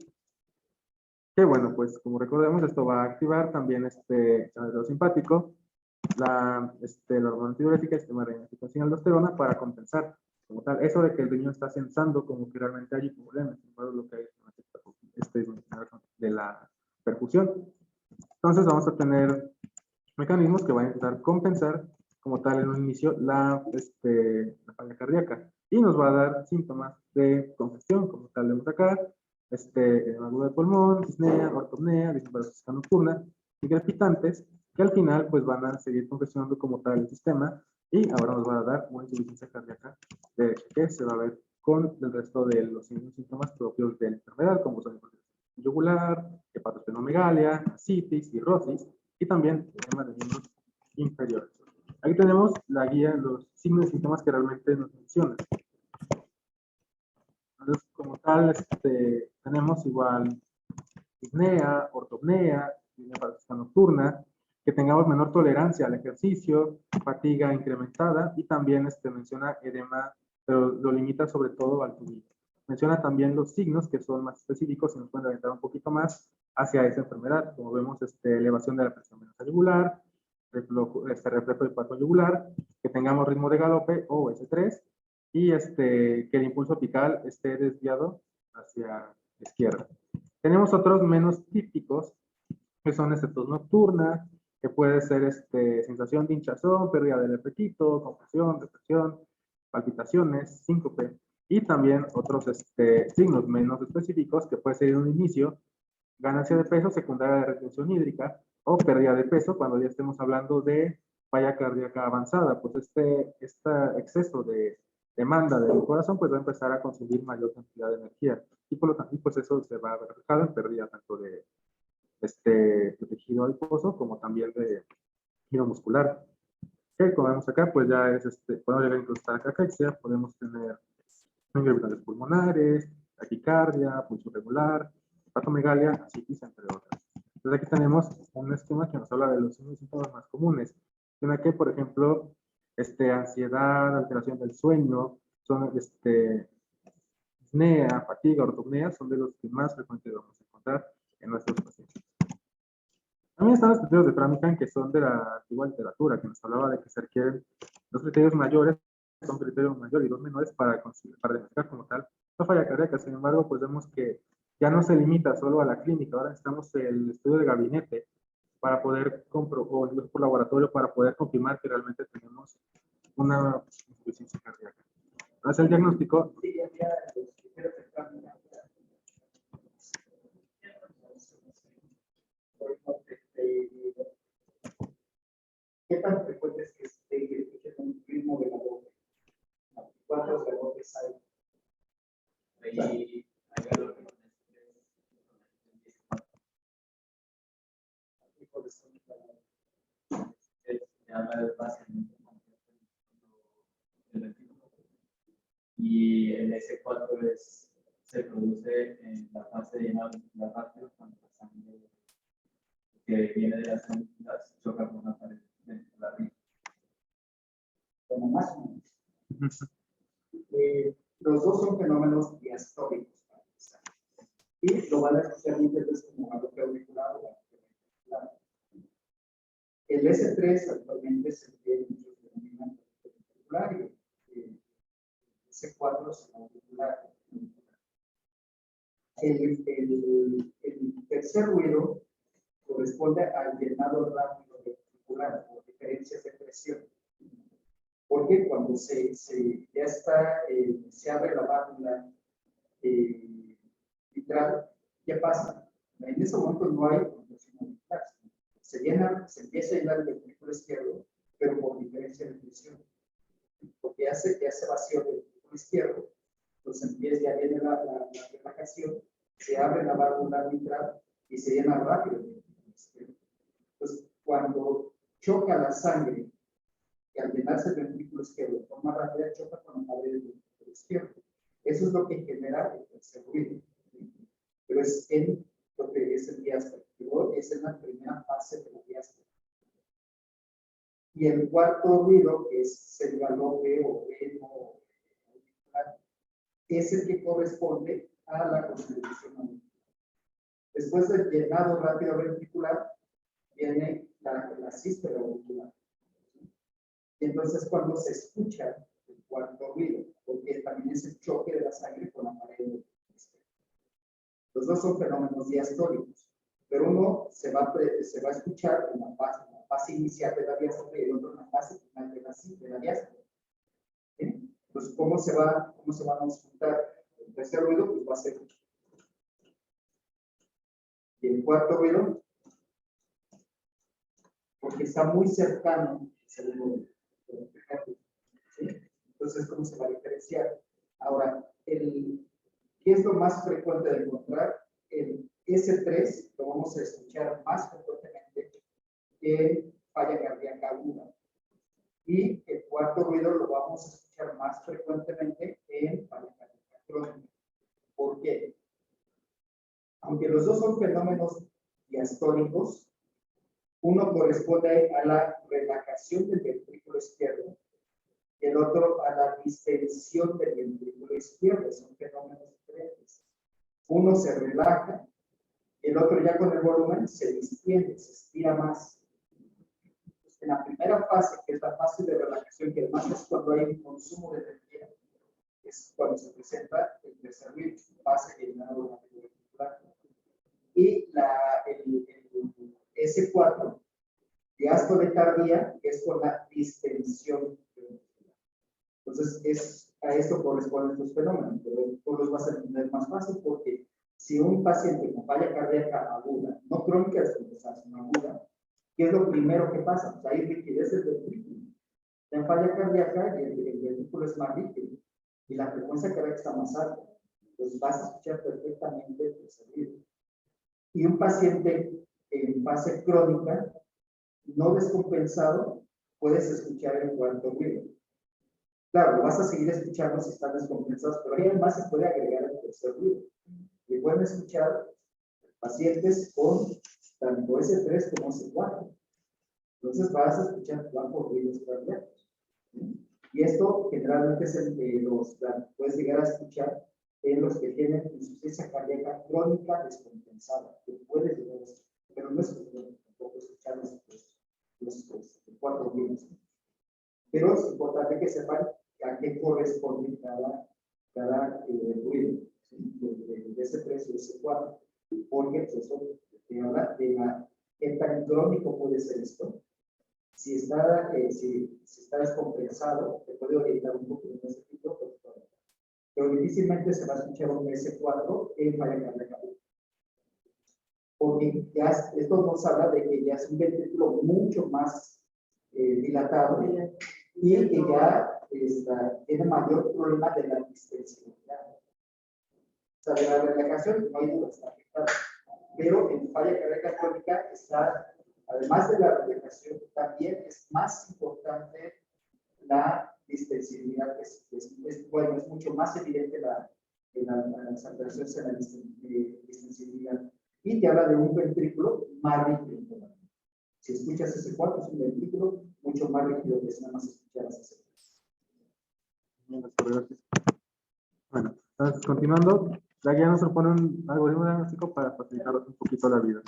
Que bueno, pues como recordemos, esto va a activar también el nervio simpático, la hormona antidiurética, el sistema de reinervación de aldosterona para compensar como tal eso de que el riñón está sensando como que realmente hay problemas, lo que hay de la perfusión. Entonces vamos a tener mecanismos que van a intentar compensar como tal en un inicio la falla cardíaca y nos va a dar síntomas de congestión, como tal vemos acá, agudo de pulmón, disnea, ortopnea, disparoscopia nocturna y crepitantes, que al final pues van a seguir congestionando como tal el sistema y ahora nos va a dar una insuficiencia cardíaca que se va a ver con el resto de los síntomas propios de la enfermedad, como son yugular, hepatosplenomegalia, ascitis, cirrosis y también edema de miembros inferiores. Aquí tenemos la guía, los signos y síntomas que realmente nos mencionan. Entonces, como tal, tenemos igual disnea, ortopnea, disnea nocturna, que tengamos menor tolerancia al ejercicio, fatiga incrementada y también menciona edema, pero lo limita sobre todo al tobillo. Menciona también los signos que son más específicos y nos pueden orientar un poquito más hacia esa enfermedad, como vemos elevación de la presión venosa yugular, reflejo del pato yugular, que tengamos ritmo de galope o S3 y que el impulso apical esté desviado hacia la izquierda. Tenemos otros menos típicos, que son tos nocturna, que puede ser sensación de hinchazón, pérdida del apetito, confusión, depresión, palpitaciones, síncope, y también otros signos menos específicos, que puede ser en un inicio, ganancia de peso secundaria de retención hídrica, o pérdida de peso cuando ya estemos hablando de falla cardíaca avanzada, pues este exceso de demanda del corazón pues va a empezar a consumir mayor cantidad de energía y por lo tanto pues eso se va a ver reflejado en pérdida tanto de tejido adiposo como también de giro muscular. Que como vemos acá pues ya es podemos llegar incluso a la caquexia, podemos tener fibrilas pulmonares, taquicardia, pulso regular, hepatomegalia, ascitis, entre otras. Entonces aquí tenemos un esquema que nos habla de los síntomas más comunes. En que, por ejemplo, ansiedad, alteración del sueño, son disnea, fatiga, ortopnea, son de los que más frecuentemente vamos a encontrar en nuestros pacientes. También están los criterios de Framingham, que son de la antigua literatura, que nos hablaba de que se requieren dos criterios mayores, son criterios mayores y dos menores para identificar como tal la falla cardíaca. Sin embargo, pues vemos que ya no se limita solo a la clínica, ahora necesitamos el estudio de gabinete para poder o el por laboratorio para poder confirmar que realmente tenemos una insuficiencia cardíaca. Entonces el diagnóstico. ¿Qué tan frecuente es que escuchen un ritmo de galope? ¿Cuántos galopes hay? Hay galopes. Se habla del paciente y el S4 se produce en la fase de llenado muscular rápido cuando la sangre que viene de las células choca con una pared ventricular. Como más o menos. Los dos son fenómenos diastólicos. Y lo van a asociar muchas veces como galope auricular o galope ventricular. El S3 actualmente se tiene muchos fenómenos ventricular y el S4 es auricular. El tercer ruido corresponde al llenado rápido ventricular por diferencias de presión. Porque cuando ya está, se abre la válvula mitral, ¿qué pasa? En ese momento no hay compresión auricular, se empieza a llenar el ventrículo izquierdo, pero por diferencia de presión. Porque ya se vació el ventrículo izquierdo, pues ya viene la relajación, se abre la válvula mitral y se llena rápido el ventrículo izquierdo. Entonces, cuando choca la sangre, y al llenarse el ventrículo izquierdo de forma rápida, choca con la pared del ventrículo izquierdo. Eso es lo que genera el tercer ruido. Pero es en lo que es el diástole. Esa es la primera fase de la diástole. Y el cuarto ruido, que es el galope o eno, es el que corresponde a la constitución auricular. Después del llenado rápido ventricular, viene la sístole auricular. Y entonces cuando se escucha el cuarto ruido, porque también es el choque de la sangre con la pared del ventrículo. Los dos son fenómenos diastólicos, pero uno se va a escuchar en la fase inicial de la diástole y el otro en la fase final de la diástole. ¿Sí? Entonces, ¿cómo se van a escuchar el tercer ruido? Pues va a ser. Y el cuarto ruido, porque está muy cercano al segundo ruido. ¿Sí? Entonces, ¿cómo se va a diferenciar? Ahora, ¿qué es lo más frecuente de encontrar? El S3 lo vamos a escuchar más frecuentemente en falla cardíaca aguda. Y el cuarto ruido lo vamos a escuchar más frecuentemente en falla cardíaca crónica. ¿Por qué? Aunque los dos son fenómenos diastólicos, uno corresponde a la relajación del ventrículo izquierdo y el otro a la distensión del ventrículo izquierdo. Son fenómenos diferentes. Uno se relaja y el otro ya con el volumen se distiende, se estira más. En la primera fase, que es la fase de relajación, que además es cuando hay un consumo de energía, es cuando se presenta el tercer ruido, fase de llenado ventricular. Y el S4, diástole tardía, es con la distensión ventricular. Entonces, a esto corresponden estos fenómenos, pero tú los vas a entender más fácil porque si un paciente con falla cardíaca aguda, no crónica descompensada, sino aguda, ¿qué es lo primero que pasa? Pues hay rigidez del ventrículo. En falla cardíaca, el ventrículo es más rígido y la frecuencia cardíaca está más alta. Entonces vas a escuchar perfectamente el sonido. Y un paciente en fase crónica, no descompensado, puedes escuchar el cuarto ruido. Claro, lo vas a seguir escuchando si están descompensados, pero ahí además se puede agregar el tercer ruido. Y pueden escuchar pacientes con tanto S3 como S4. Entonces vas a escuchar 4 ruidos cardíacos. ¿Sí? Y esto generalmente es el que puedes llegar a escuchar en los que tienen insuficiencia cardíaca crónica descompensada. Que puedes llegar a escuchar, pero no es tampoco escuchar los 4 ruidos. Pero es importante que sepan a qué corresponde cada ruido, ¿sí? De S3 y S4, porque eso te habla de qué tan crónico puede ser esto. Si está descompensado, te puede orientar un poco en ese tipo, pero difícilmente se va a escuchar un S4 en falla cardíaca. Porque ya esto nos habla de que ya es un ventrículo mucho más dilatado y que ya tiene mayor problema de la distensibilidad. O sea, de la relajación no hay duda, está afectada. Pero en falla cardíaca crónica está, además de la relajación, también es más importante la distensibilidad. Bueno, es mucho más evidente las alteraciones en la distensibilidad. Y te habla de un ventrículo más rígido. Si escuchas ese 4, es un ventrículo mucho más rígido que si nada más escucharas ese 3. Bueno, entonces continuando, la guía nos propone un algoritmo diagnóstico para facilitarnos un poquito la vida.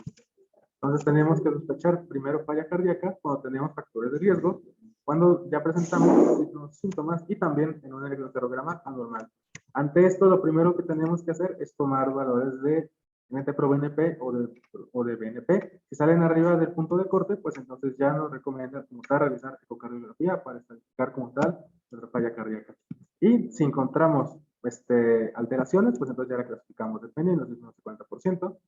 Entonces tenemos que sospechar primero falla cardíaca cuando tenemos factores de riesgo, cuando ya presentamos los síntomas y también en un electrocardiograma anormal. Ante esto, lo primero que tenemos que hacer es tomar valores de NT-proBNP o de BNP. Si salen arriba del punto de corte, pues entonces ya nos recomienda como tal realizar ecocardiografía para estatificar como tal nuestra falla cardíaca. Y si encontramos alteraciones, pues entonces ya la clasificamos dependiendo, si es un 50%,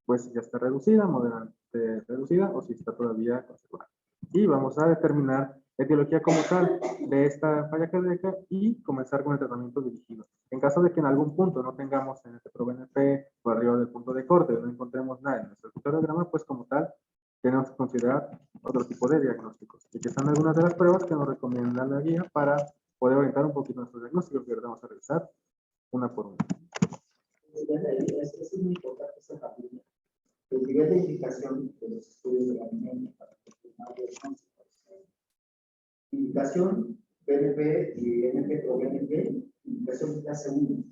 pues ya está reducida, moderadamente reducida. reducida o si está todavía conservada. Y vamos a determinar la etiología como tal de esta falla cardíaca y comenzar con el tratamiento dirigido. En caso de que en algún punto no tengamos en este ProBNP por arriba del punto de corte o no encontremos nada en nuestro electrocardiograma, pues como tal tenemos que considerar otro tipo de diagnósticos. Y que son algunas de las pruebas que nos recomienda la guía para poder orientar un poquito nuestros diagnósticos que ahora vamos a revisar una por una. Es muy importante esta familia. El nivel de indicación de los estudios de la anemia para confirmar diagnósticos. Indicación BNP y NT-proBNP, indicación de clase 1.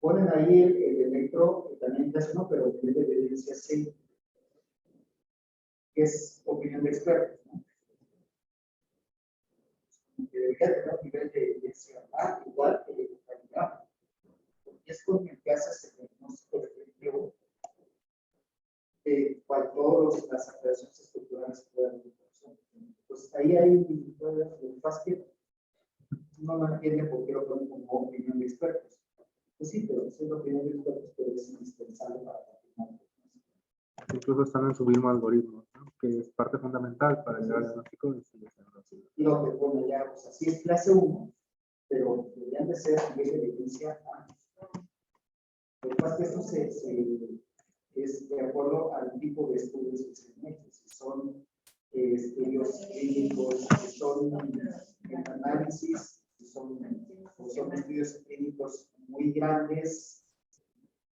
Ponen ahí el electro, también clase 1, pero nivel de evidencia C, que es opinión de expertos, ¿no? Que debería tener un nivel de evidencia A igual que el electrocardiograma, porque es con el que haces el diagnóstico definitivo de cual todas las alteraciones estructurales puedan haber. Pues ahí hay un que no lo entiende por qué lo ponen como opinión de expertos. Pues sí, pero es una opinión de expertos, pero es indispensable para confirmar. Incluso están en su mismo algoritmo, ¿no? Que es parte fundamental para llegar al diagnóstico de insuficiencia. Y lo que pone ya, pues así es clase 1, pero deberían de ser nivel de evidencia A. Lo que pasa es que esto es de acuerdo al tipo de estudios que se han hecho. Si son estudios clínicos, que son análisis, que son estudios clínicos muy grandes,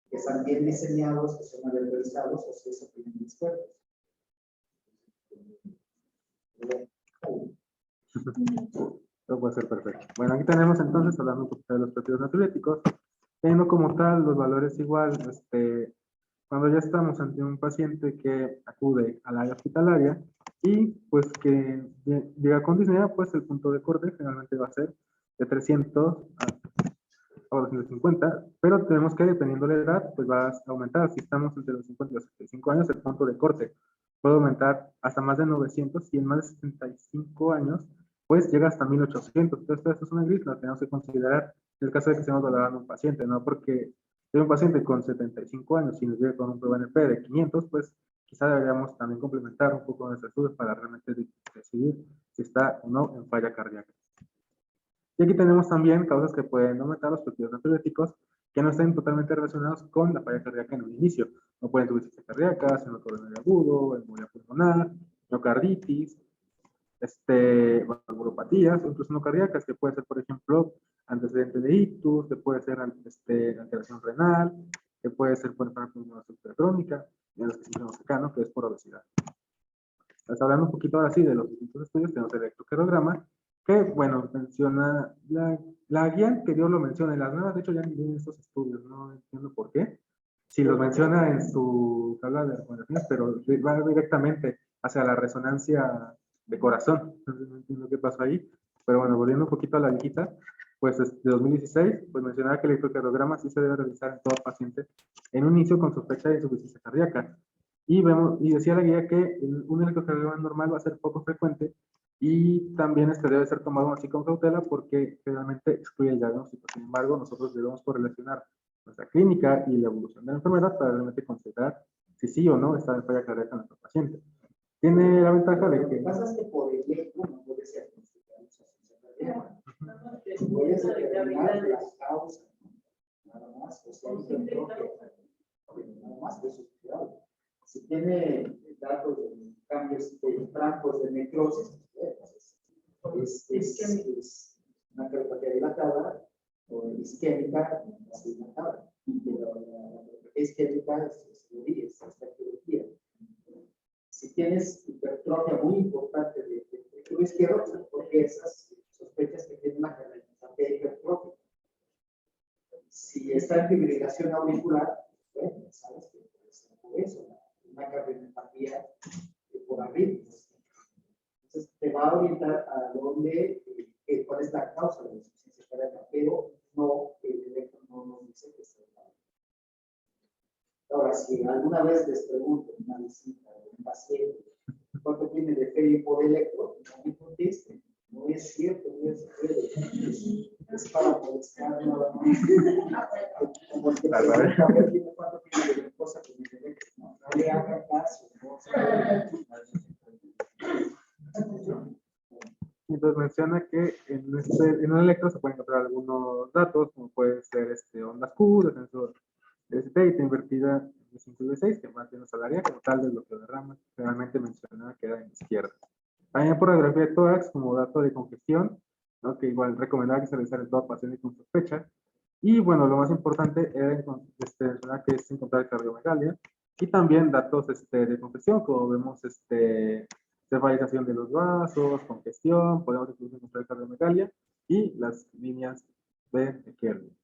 que están bien diseñados, que son aleatorizados, o si es opinión de expertos. Eso puede ser perfecto. Bueno, aquí tenemos entonces, hablando un poquito de los péptidos natriuréticos, teniendo como tal los valores igual, cuando ya estamos ante un paciente que acude al área hospitalaria y pues que llega con disnea, pues el punto de corte generalmente va a ser de 300 a 250, pero tenemos que, dependiendo de la edad, pues va a aumentar. Si estamos entre los 50 y los 75 años, el punto de corte puede aumentar hasta más de 900 y en más de 65 años, pues llega hasta 1800. Entonces, esto es una gris, la tenemos que considerar en el caso de que estemos valorando a un paciente, no porque de un paciente con 75 años y nos llega con un ProBNP de 500, pues quizá deberíamos también complementar un poco nuestros estudios para realmente decidir si está o no en falla cardíaca. Y aquí tenemos también causas que pueden aumentar los péptidos natriuréticos que no estén totalmente relacionados con la falla cardíaca en un inicio. No pueden tuber insuficiencia cardíaca, seno coronario agudo, embolia pulmonar, miocarditis, valvulopatías, incluso no cardíacas, que puede ser, por ejemplo, antecedente de ictus, que puede ser alteración renal, que puede ser por ejemplo una estructura crónica, y los que siempre vemos acá, ¿no? Que es por obesidad. Hasta hablando un poquito ahora sí de los distintos estudios, tenemos el electrocardiograma, que, bueno, menciona, la guía anterior lo menciona, y las nuevas, de hecho, ya ni vienen estos estudios, no entiendo por qué. Si los menciona en su tabla de recomendaciones, pero va directamente hacia la resonancia de corazón. Entonces no entiendo qué pasó ahí. Pero bueno, volviendo un poquito a la viejita, pues de 2016, pues mencionaba que el electrocardiograma sí se debe realizar en todo paciente en un inicio con sospecha de insuficiencia cardíaca. Y decía la guía que un electrocardiograma normal va a ser poco frecuente y también debe ser tomado así con cautela porque generalmente excluye el diagnóstico. Sin embargo, nosotros debemos correlacionar nuestra clínica y la evolución de la enfermedad para realmente considerar si sí o no está en falla cardíaca nuestro paciente. Tiene la ventaja de que... Lo que pasa es que por electro no puede ser puede determinar las causas, nada más, o sea, nada más de eso. Si tiene datos de cambios de francos de necrosis, es una cardiopatía dilatada o isquémica dilatada. Y que la isquémica es esta etiología. Si tienes hipertrofia muy importante del ventrículo izquierdo, porque esas sospechas que tiene una cardiopatía hipertrófica. Si está en fibrilación auricular, bueno, sabes que puede ser por eso, una cardiopatía por arriba. Entonces te va a orientar a dónde, cuál es la causa de la insuficiencia cardíaca, pero no, el electro no nos dice que sea la. Ahora, si alguna vez les pregunto en una visita de un paciente cuánto tiene de fe por electro, no me contesten. No es cierto, no es cierto. Es para molestar nada más. Como que pregunta a ver cuánto tiene de glucosa con el electro. No le hagan caso, no Entonces menciona que en un electro se pueden encontrar algunos datos, como puede ser ondas Q, descenso de ST y T invertida de 5 y de 6, que más bien nos hablaría como tal del bloqueo de ramas. Realmente mencionaba que era en la izquierda. También por radiografía de tórax como dato de congestión, ¿no? Que igual recomendaba que se realizara en toda paciente con sospecha. Y bueno, lo más importante era mencionar que es encontrar cardiomegalia y también datos de congestión, como vemos cephalización de los vasos, congestión, podemos incluso encontrar cardiomegalia y las líneas de Kerley,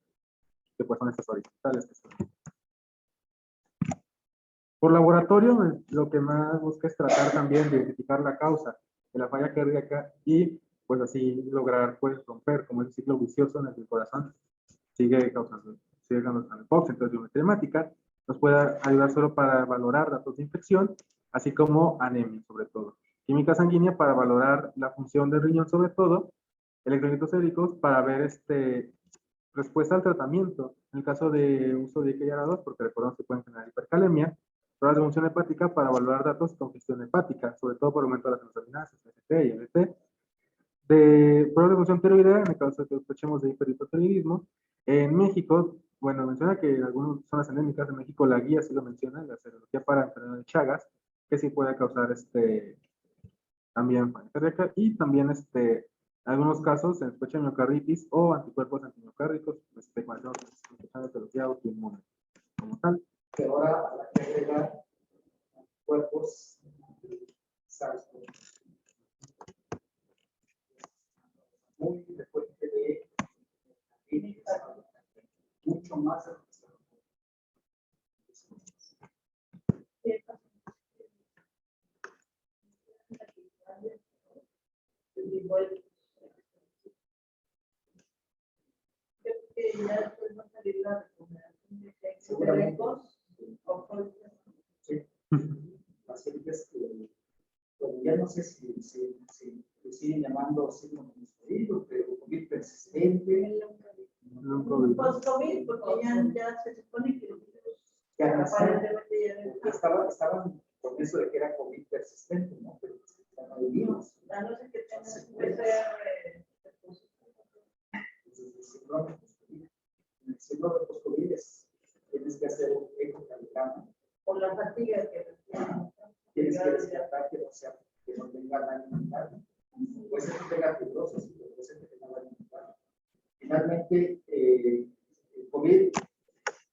que pues son estas horizontales que son. Por laboratorio, lo que más busca es tratar también de identificar la causa de la falla cardíaca y pues así lograr pues romper como el ciclo vicioso en el que el corazón sigue causando hipoxia. Entonces, biometría hemática nos puede ayudar solo para valorar datos de infección, así como anemia sobre todo. Química sanguínea para valorar la función del riñón sobre todo, electrolitos séricos para ver respuesta al tratamiento. En el caso de uso de IKR2, porque recordamos que pueden generar hipercalemia, pruebas de función hepática para evaluar datos de congestión hepática, sobre todo por aumento de las transaminases, ST y LT. De pruebas de función tiroidea, en el caso de que sospechemos de hiperhipotiroidismo. En México, bueno, menciona que en algunas zonas endémicas de México la guía sí lo menciona, la serología para enfermedad de Chagas, que sí puede causar también falla cardíaca y también en algunos casos se sospecha de miocarditis o anticuerpos antimiocárdicos, cuando sospechamos de patología autoinmune como tal. Que ahora habrá que agregar cuerpos SARS-CoV. Muy frecuente de mucho más de lo que se pacientes que, bueno, ya no sé si siguen llamando síndrome hemorroico, pero COVID persistente. Post-COVID, porque ya se supone que Ya aparentemente ya estaban con eso de que era COVID persistente, ¿no? Pero ya no vivimos. a no ser que tengas un PCR. En el síndrome post-COVID tienes que hacer un ecocardiograma. Por las fatigas que Tienes que descartar que no tenga daño mental. Puede ser que tenga fibrosis, pero puede ser que tenga daño mental. Finalmente, el COVID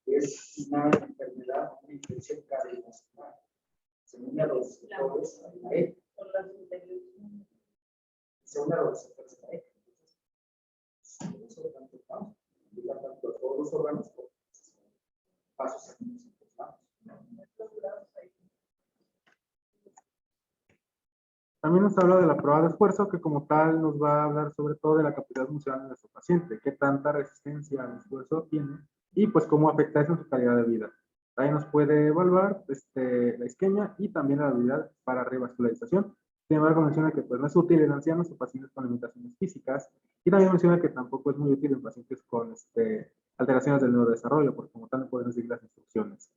es una enfermedad, una infección cardiovascular. Según los autores de la ECA. Según los autores de la ECA. Por eso tanto vamos, ayuda tanto a todos los órganos como pasos sanguíneos importantes. También nos habla de la prueba de esfuerzo, que como tal nos va a hablar sobre todo de la capacidad funcional de nuestro paciente, qué tanta resistencia al esfuerzo tiene y pues cómo afecta eso en su calidad de vida. También nos puede evaluar la isquemia y también la habilidad para revascularización. Sin embargo, menciona que pues, no es útil en ancianos o pacientes con limitaciones físicas y también menciona que tampoco es muy útil en pacientes con alteraciones del neurodesarrollo, porque como tal no pueden seguir las instrucciones.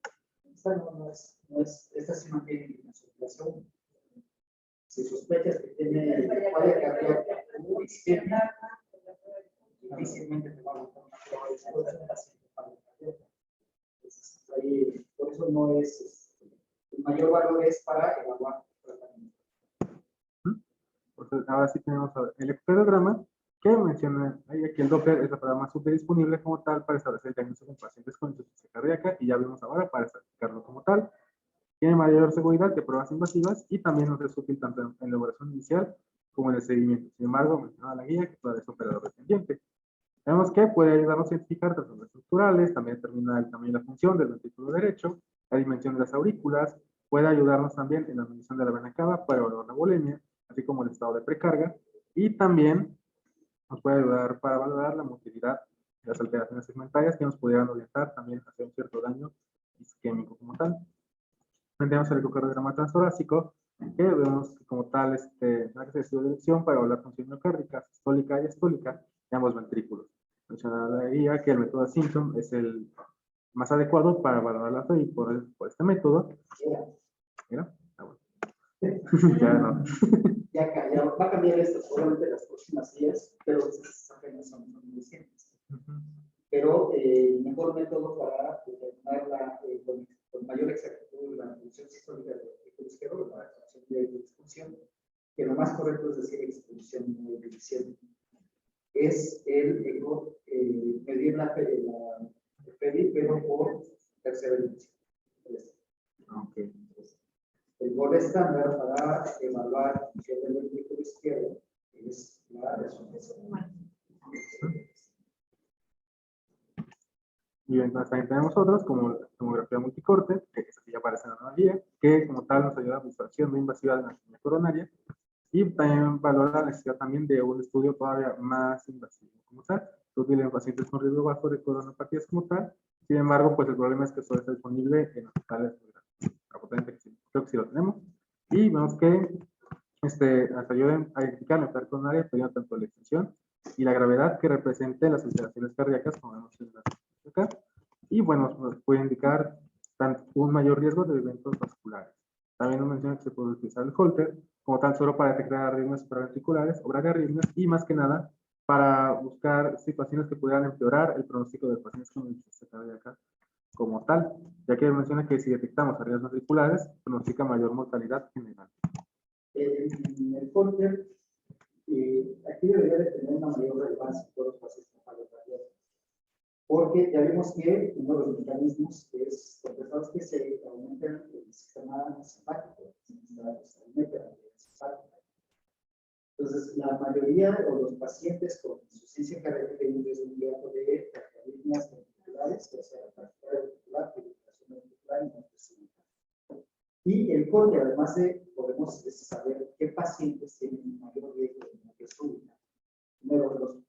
Esta sí mantiene la circulación. Si sospechas que tiene falla cardíaca o isquemia, difícilmente te va a gustar una prueba de esfuerzo en paciente falla cardíaca. Por eso no es, el mayor valor es para evaluar el tratamiento. Entonces, ahora sí tenemos el ecocardiograma, que menciona ahí que el Doppler es la prueba más útil disponible como tal para establecer el diagnóstico en pacientes con insuficiencia cardíaca, y ya vimos ahora para certificarlo como tal. Tiene mayor seguridad que pruebas invasivas y también nos es útil tanto en la elaboración inicial como en el seguimiento. Sin embargo, mencionaba la guía que todavía es operador dependiente. Vemos que puede ayudarnos a identificar trastornos estructurales, también determina el tamaño y la función del ventrículo derecho, la dimensión de las aurículas, puede ayudarnos también en la medición de la vena cava para evaluar la bulimia, así como el estado de precarga, y también nos puede ayudar para valorar la motilidad y las alteraciones segmentarias que nos pudieran orientar también hacia un cierto daño isquémico como tal. Tenemos el ecocardiograma transtorácico, que vemos que como tal la ejercicio de dirección para evaluar función miocárdica, sistólica y diastólica de ambos ventrículos. Menciona la guía que el método Simpson es el más adecuado para valorar la fe y por este método. Mira, bueno. Ya no. Ya va a cambiar esto seguramente las próximas días, pero esas apenas son muy recientes. Pero mejor método para determinar con mayor exactitud la función sistólica del vehículo izquierdo, la función de expulsión, que lo más correcto es decir expulsión, no división. Es medir la PEDI, pero por tercera división. Okay. El gol estándar para evaluar la función del vehículo izquierdo es la resonancia. Y entonces también tenemos otros, como la tomografía multicorte, que aquí ya aparece en la nueva guía, que como tal nos ayuda a la visualización no invasiva de la anatomía coronaria, y también valora la necesidad también de un estudio todavía más invasivo como tal, útil en pacientes con riesgo bajo de coronapatías como tal. Sin embargo, pues el problema es que solo está disponible en hospitales muy grandes. Creo que sí lo tenemos. Y vemos que nos ayuden a identificar la enfermedad coronaria dependiendo tanto de la extensión y la gravedad que represente las alteraciones cardíacas, como vemos en la acá. Y bueno, nos puede indicar un mayor riesgo de eventos vasculares. También nos menciona que se puede utilizar el Holter como tan solo para detectar arritmias supraventriculares o braquiarritmias y más que nada para buscar situaciones que pudieran empeorar el pronóstico de pacientes con insuficiencia cardíaca como tal, ya que menciona que si detectamos arritmias ventriculares, pronostica mayor mortalidad general. En el Holter, aquí debería de tener una mayor relevancia en todos los pacientes con fallo cardíaco, porque ya vimos que uno de los mecanismos es, sabes que se aumenta el sistema simpático, entonces la mayoría de los pacientes con insuficiencia cardíaca tienen un riesgo de arritmias ventriculares, ya sea taquicardia ventricular, fibrilación ventricular y muerte. Y el corte, además podemos saber qué pacientes tienen mayor riesgo de muerte súbita.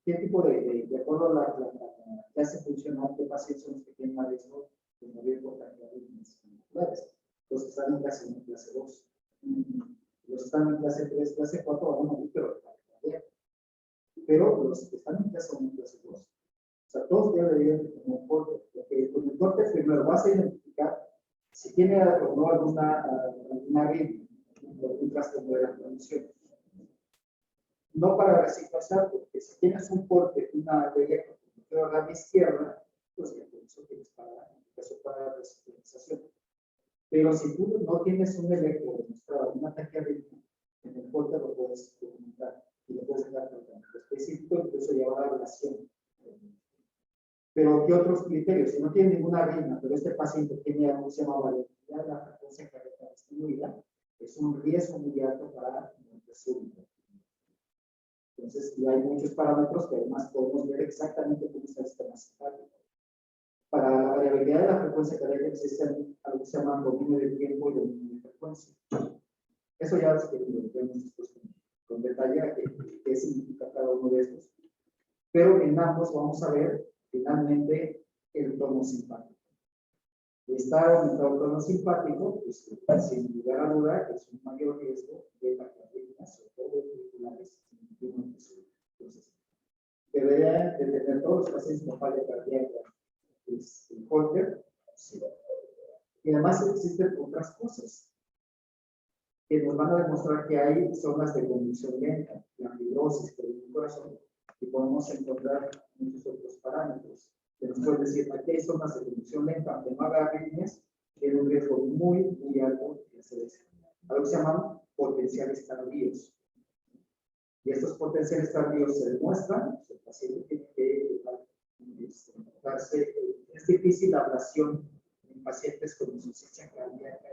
¿Qué tipo de acuerdo a la clase funcional, qué pacientes son los que tienen más riesgo de morir por arritmias ventriculares? Los que están en clase 1, clase 2. Los que están en clase 3, clase 4 van a morir, pero los que están en clase 1, clase 2. O sea, todos deberían tener un corte. Porque con el corte primero vas a identificar si tiene o no alguna arritmia, algún trastorno de la condición. No para resignificar, porque si tienes un corte, una electro, a la izquierda, pues ya por eso tienes para resignificación. Pero si tú no tienes un electro demostrado, una taquiarritmia, en el corte lo puedes documentar y lo puedes dar tratamiento específico, incluso llevar a relación. Pero ¿qué otros criterios? Si no tiene ninguna arritmia, pero este paciente tiene algo que se llama variabilidad de la frecuencia cardíaca disminuida, es un riesgo muy alto para muerte súbita. Entonces, y hay muchos parámetros que además podemos ver exactamente cómo está el sistema simpático. Para la variabilidad de la frecuencia cardíaca existe algo que se llama dominio de tiempo y dominio de frecuencia. Eso ya es que lo vemos después con detalle qué significa cada uno de estos. Pero en ambos vamos a ver finalmente el tono simpático. Está aumentado el tono simpático, pues sin lugar a duda es un mayor riesgo de taquiarritmias, sobre todo ventriculares. Entonces, deberían de tener todos los pacientes con falla cardíaca el Holter. Sí. Y además existen otras cosas que nos van a demostrar que hay zonas de conducción lenta, la fibrosis del corazón, y podemos encontrar muchos otros parámetros que nos pueden decir aquí hay zonas de conducción lenta, aunque no haga arritmias, tiene un riesgo muy, muy alto de hacer eso. Algo que se llaman potenciales tardíos. Y estos potenciales tardíos se demuestran, el paciente tiene que darse, es difícil la ablación en pacientes con insuficiencia cardíaca.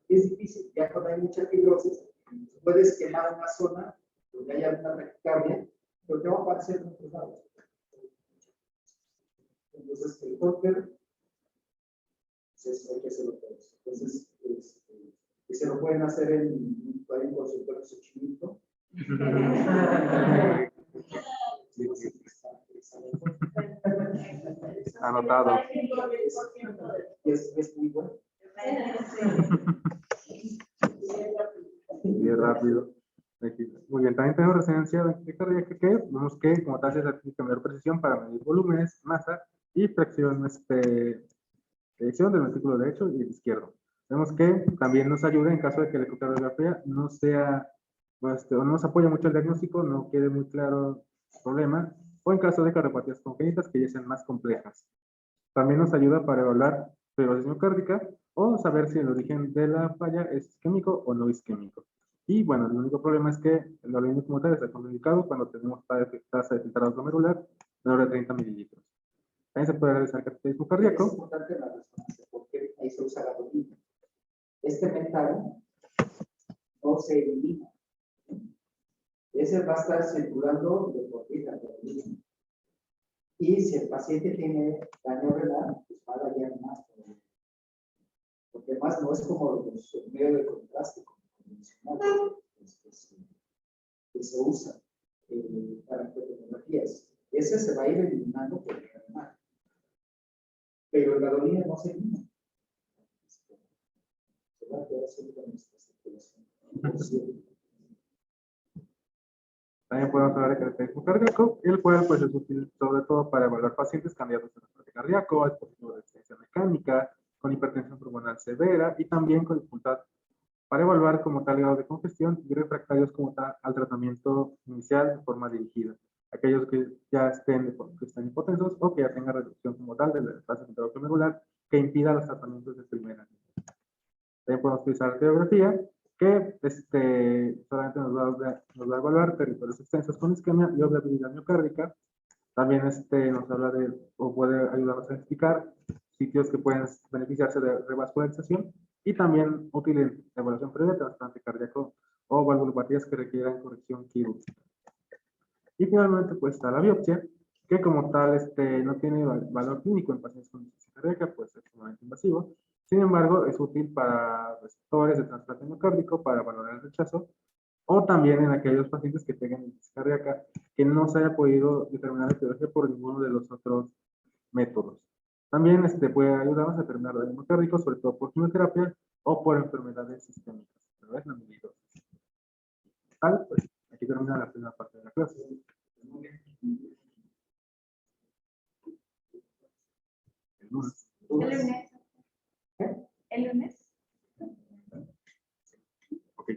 Es difícil, ya cuando hay mucha fibrosis, puedes quemar una zona donde haya una taquicardia, pero te va a aparecer en otros lados. Entonces, el Holter, hay que hacerlo todos. Entonces, que se lo pueden hacer en un consultorio de Xochimilco. Anotado. Es muy bueno. Bien rápido. Muy bien, también tenemos resonancia cardíaca que vemos que como tal se aplica mayor precisión para medir volúmenes, masa y fracción, predicción del ventrículo derecho y el izquierdo. Vemos que también nos ayuda en caso de que la ecocardiografía no sea, o no nos apoya mucho el diagnóstico, no quede muy claro el problema, o en caso de cardiopatías congénitas que ya sean más complejas. También nos ayuda para evaluar fibrosis miocárdica o saber si el origen de la falla es isquémico o no isquémico. Y bueno, el único problema es que el organismo como tal está contraindicado cuando tenemos tasa de filtrado glomerular menor de 30 mililitros. También se puede realizar cateterismo Es cardíaco. importante la resonancia porque ahí se usa gasolina. Este metal no se elimina. Ese va a estar circulando de por vida del organismo. Y si el paciente tiene daño renal, pues va a dañar más. Porque además no es como los medios de contraste convencionales que se usan para tecnologías. Ese se va a ir eliminando por el renal. Pero el gasolina no se elimina. Se va a quedar siempre en nuestra circulación. También podemos hablar de cateterismo cardíaco, el cual pues, es útil sobre todo para evaluar pacientes candidatos a ataque cardíaco, a dispositivos de resistencia mecánica, con hipertensión pulmonar severa y también con dificultad para evaluar como tal grado de congestión y refractarios como tal al tratamiento inicial de forma dirigida. Aquellos que ya estén hipotensos o que ya tengan reducción como tal de la tasa de glomerular que impida los tratamientos de primera. También podemos utilizar radiografía, que solamente nos va a evaluar territorios extensos con isquemia y oblabilidad miocárdica. También nos habla de, o puede ayudarnos a identificar sitios que pueden beneficiarse de revascularización y también útil en evaluación previa de trasplante cardíaco o valvulopatías que requieran corrección quirúrgica. Y finalmente pues está la biopsia, que como tal no tiene valor clínico en pacientes con insuficiencia cardíaca, pues es sumamente invasivo. Sin embargo, es útil para receptores de trasplante miocárdico para valorar el rechazo o también en aquellos pacientes que tengan insuficiencia cardíaca que no se haya podido determinar la etiología por ninguno de los otros métodos. También puede ayudarnos a determinar daño miocárdico, sobre todo por quimioterapia o por enfermedades sistémicas. ¿No es la amiloidosis? Tal, pues aquí termina la primera parte de la clase. El lunes. El lunes. El lunes. Ok.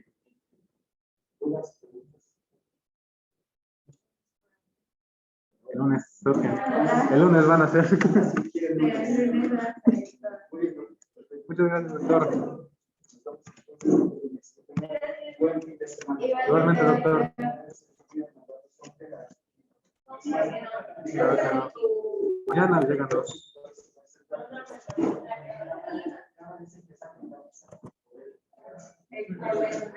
El lunes, creo que el lunes van a ser. Muchas gracias, doctor. Igualmente, doctor. Claro que no. Mañana llegan dos. Está bueno.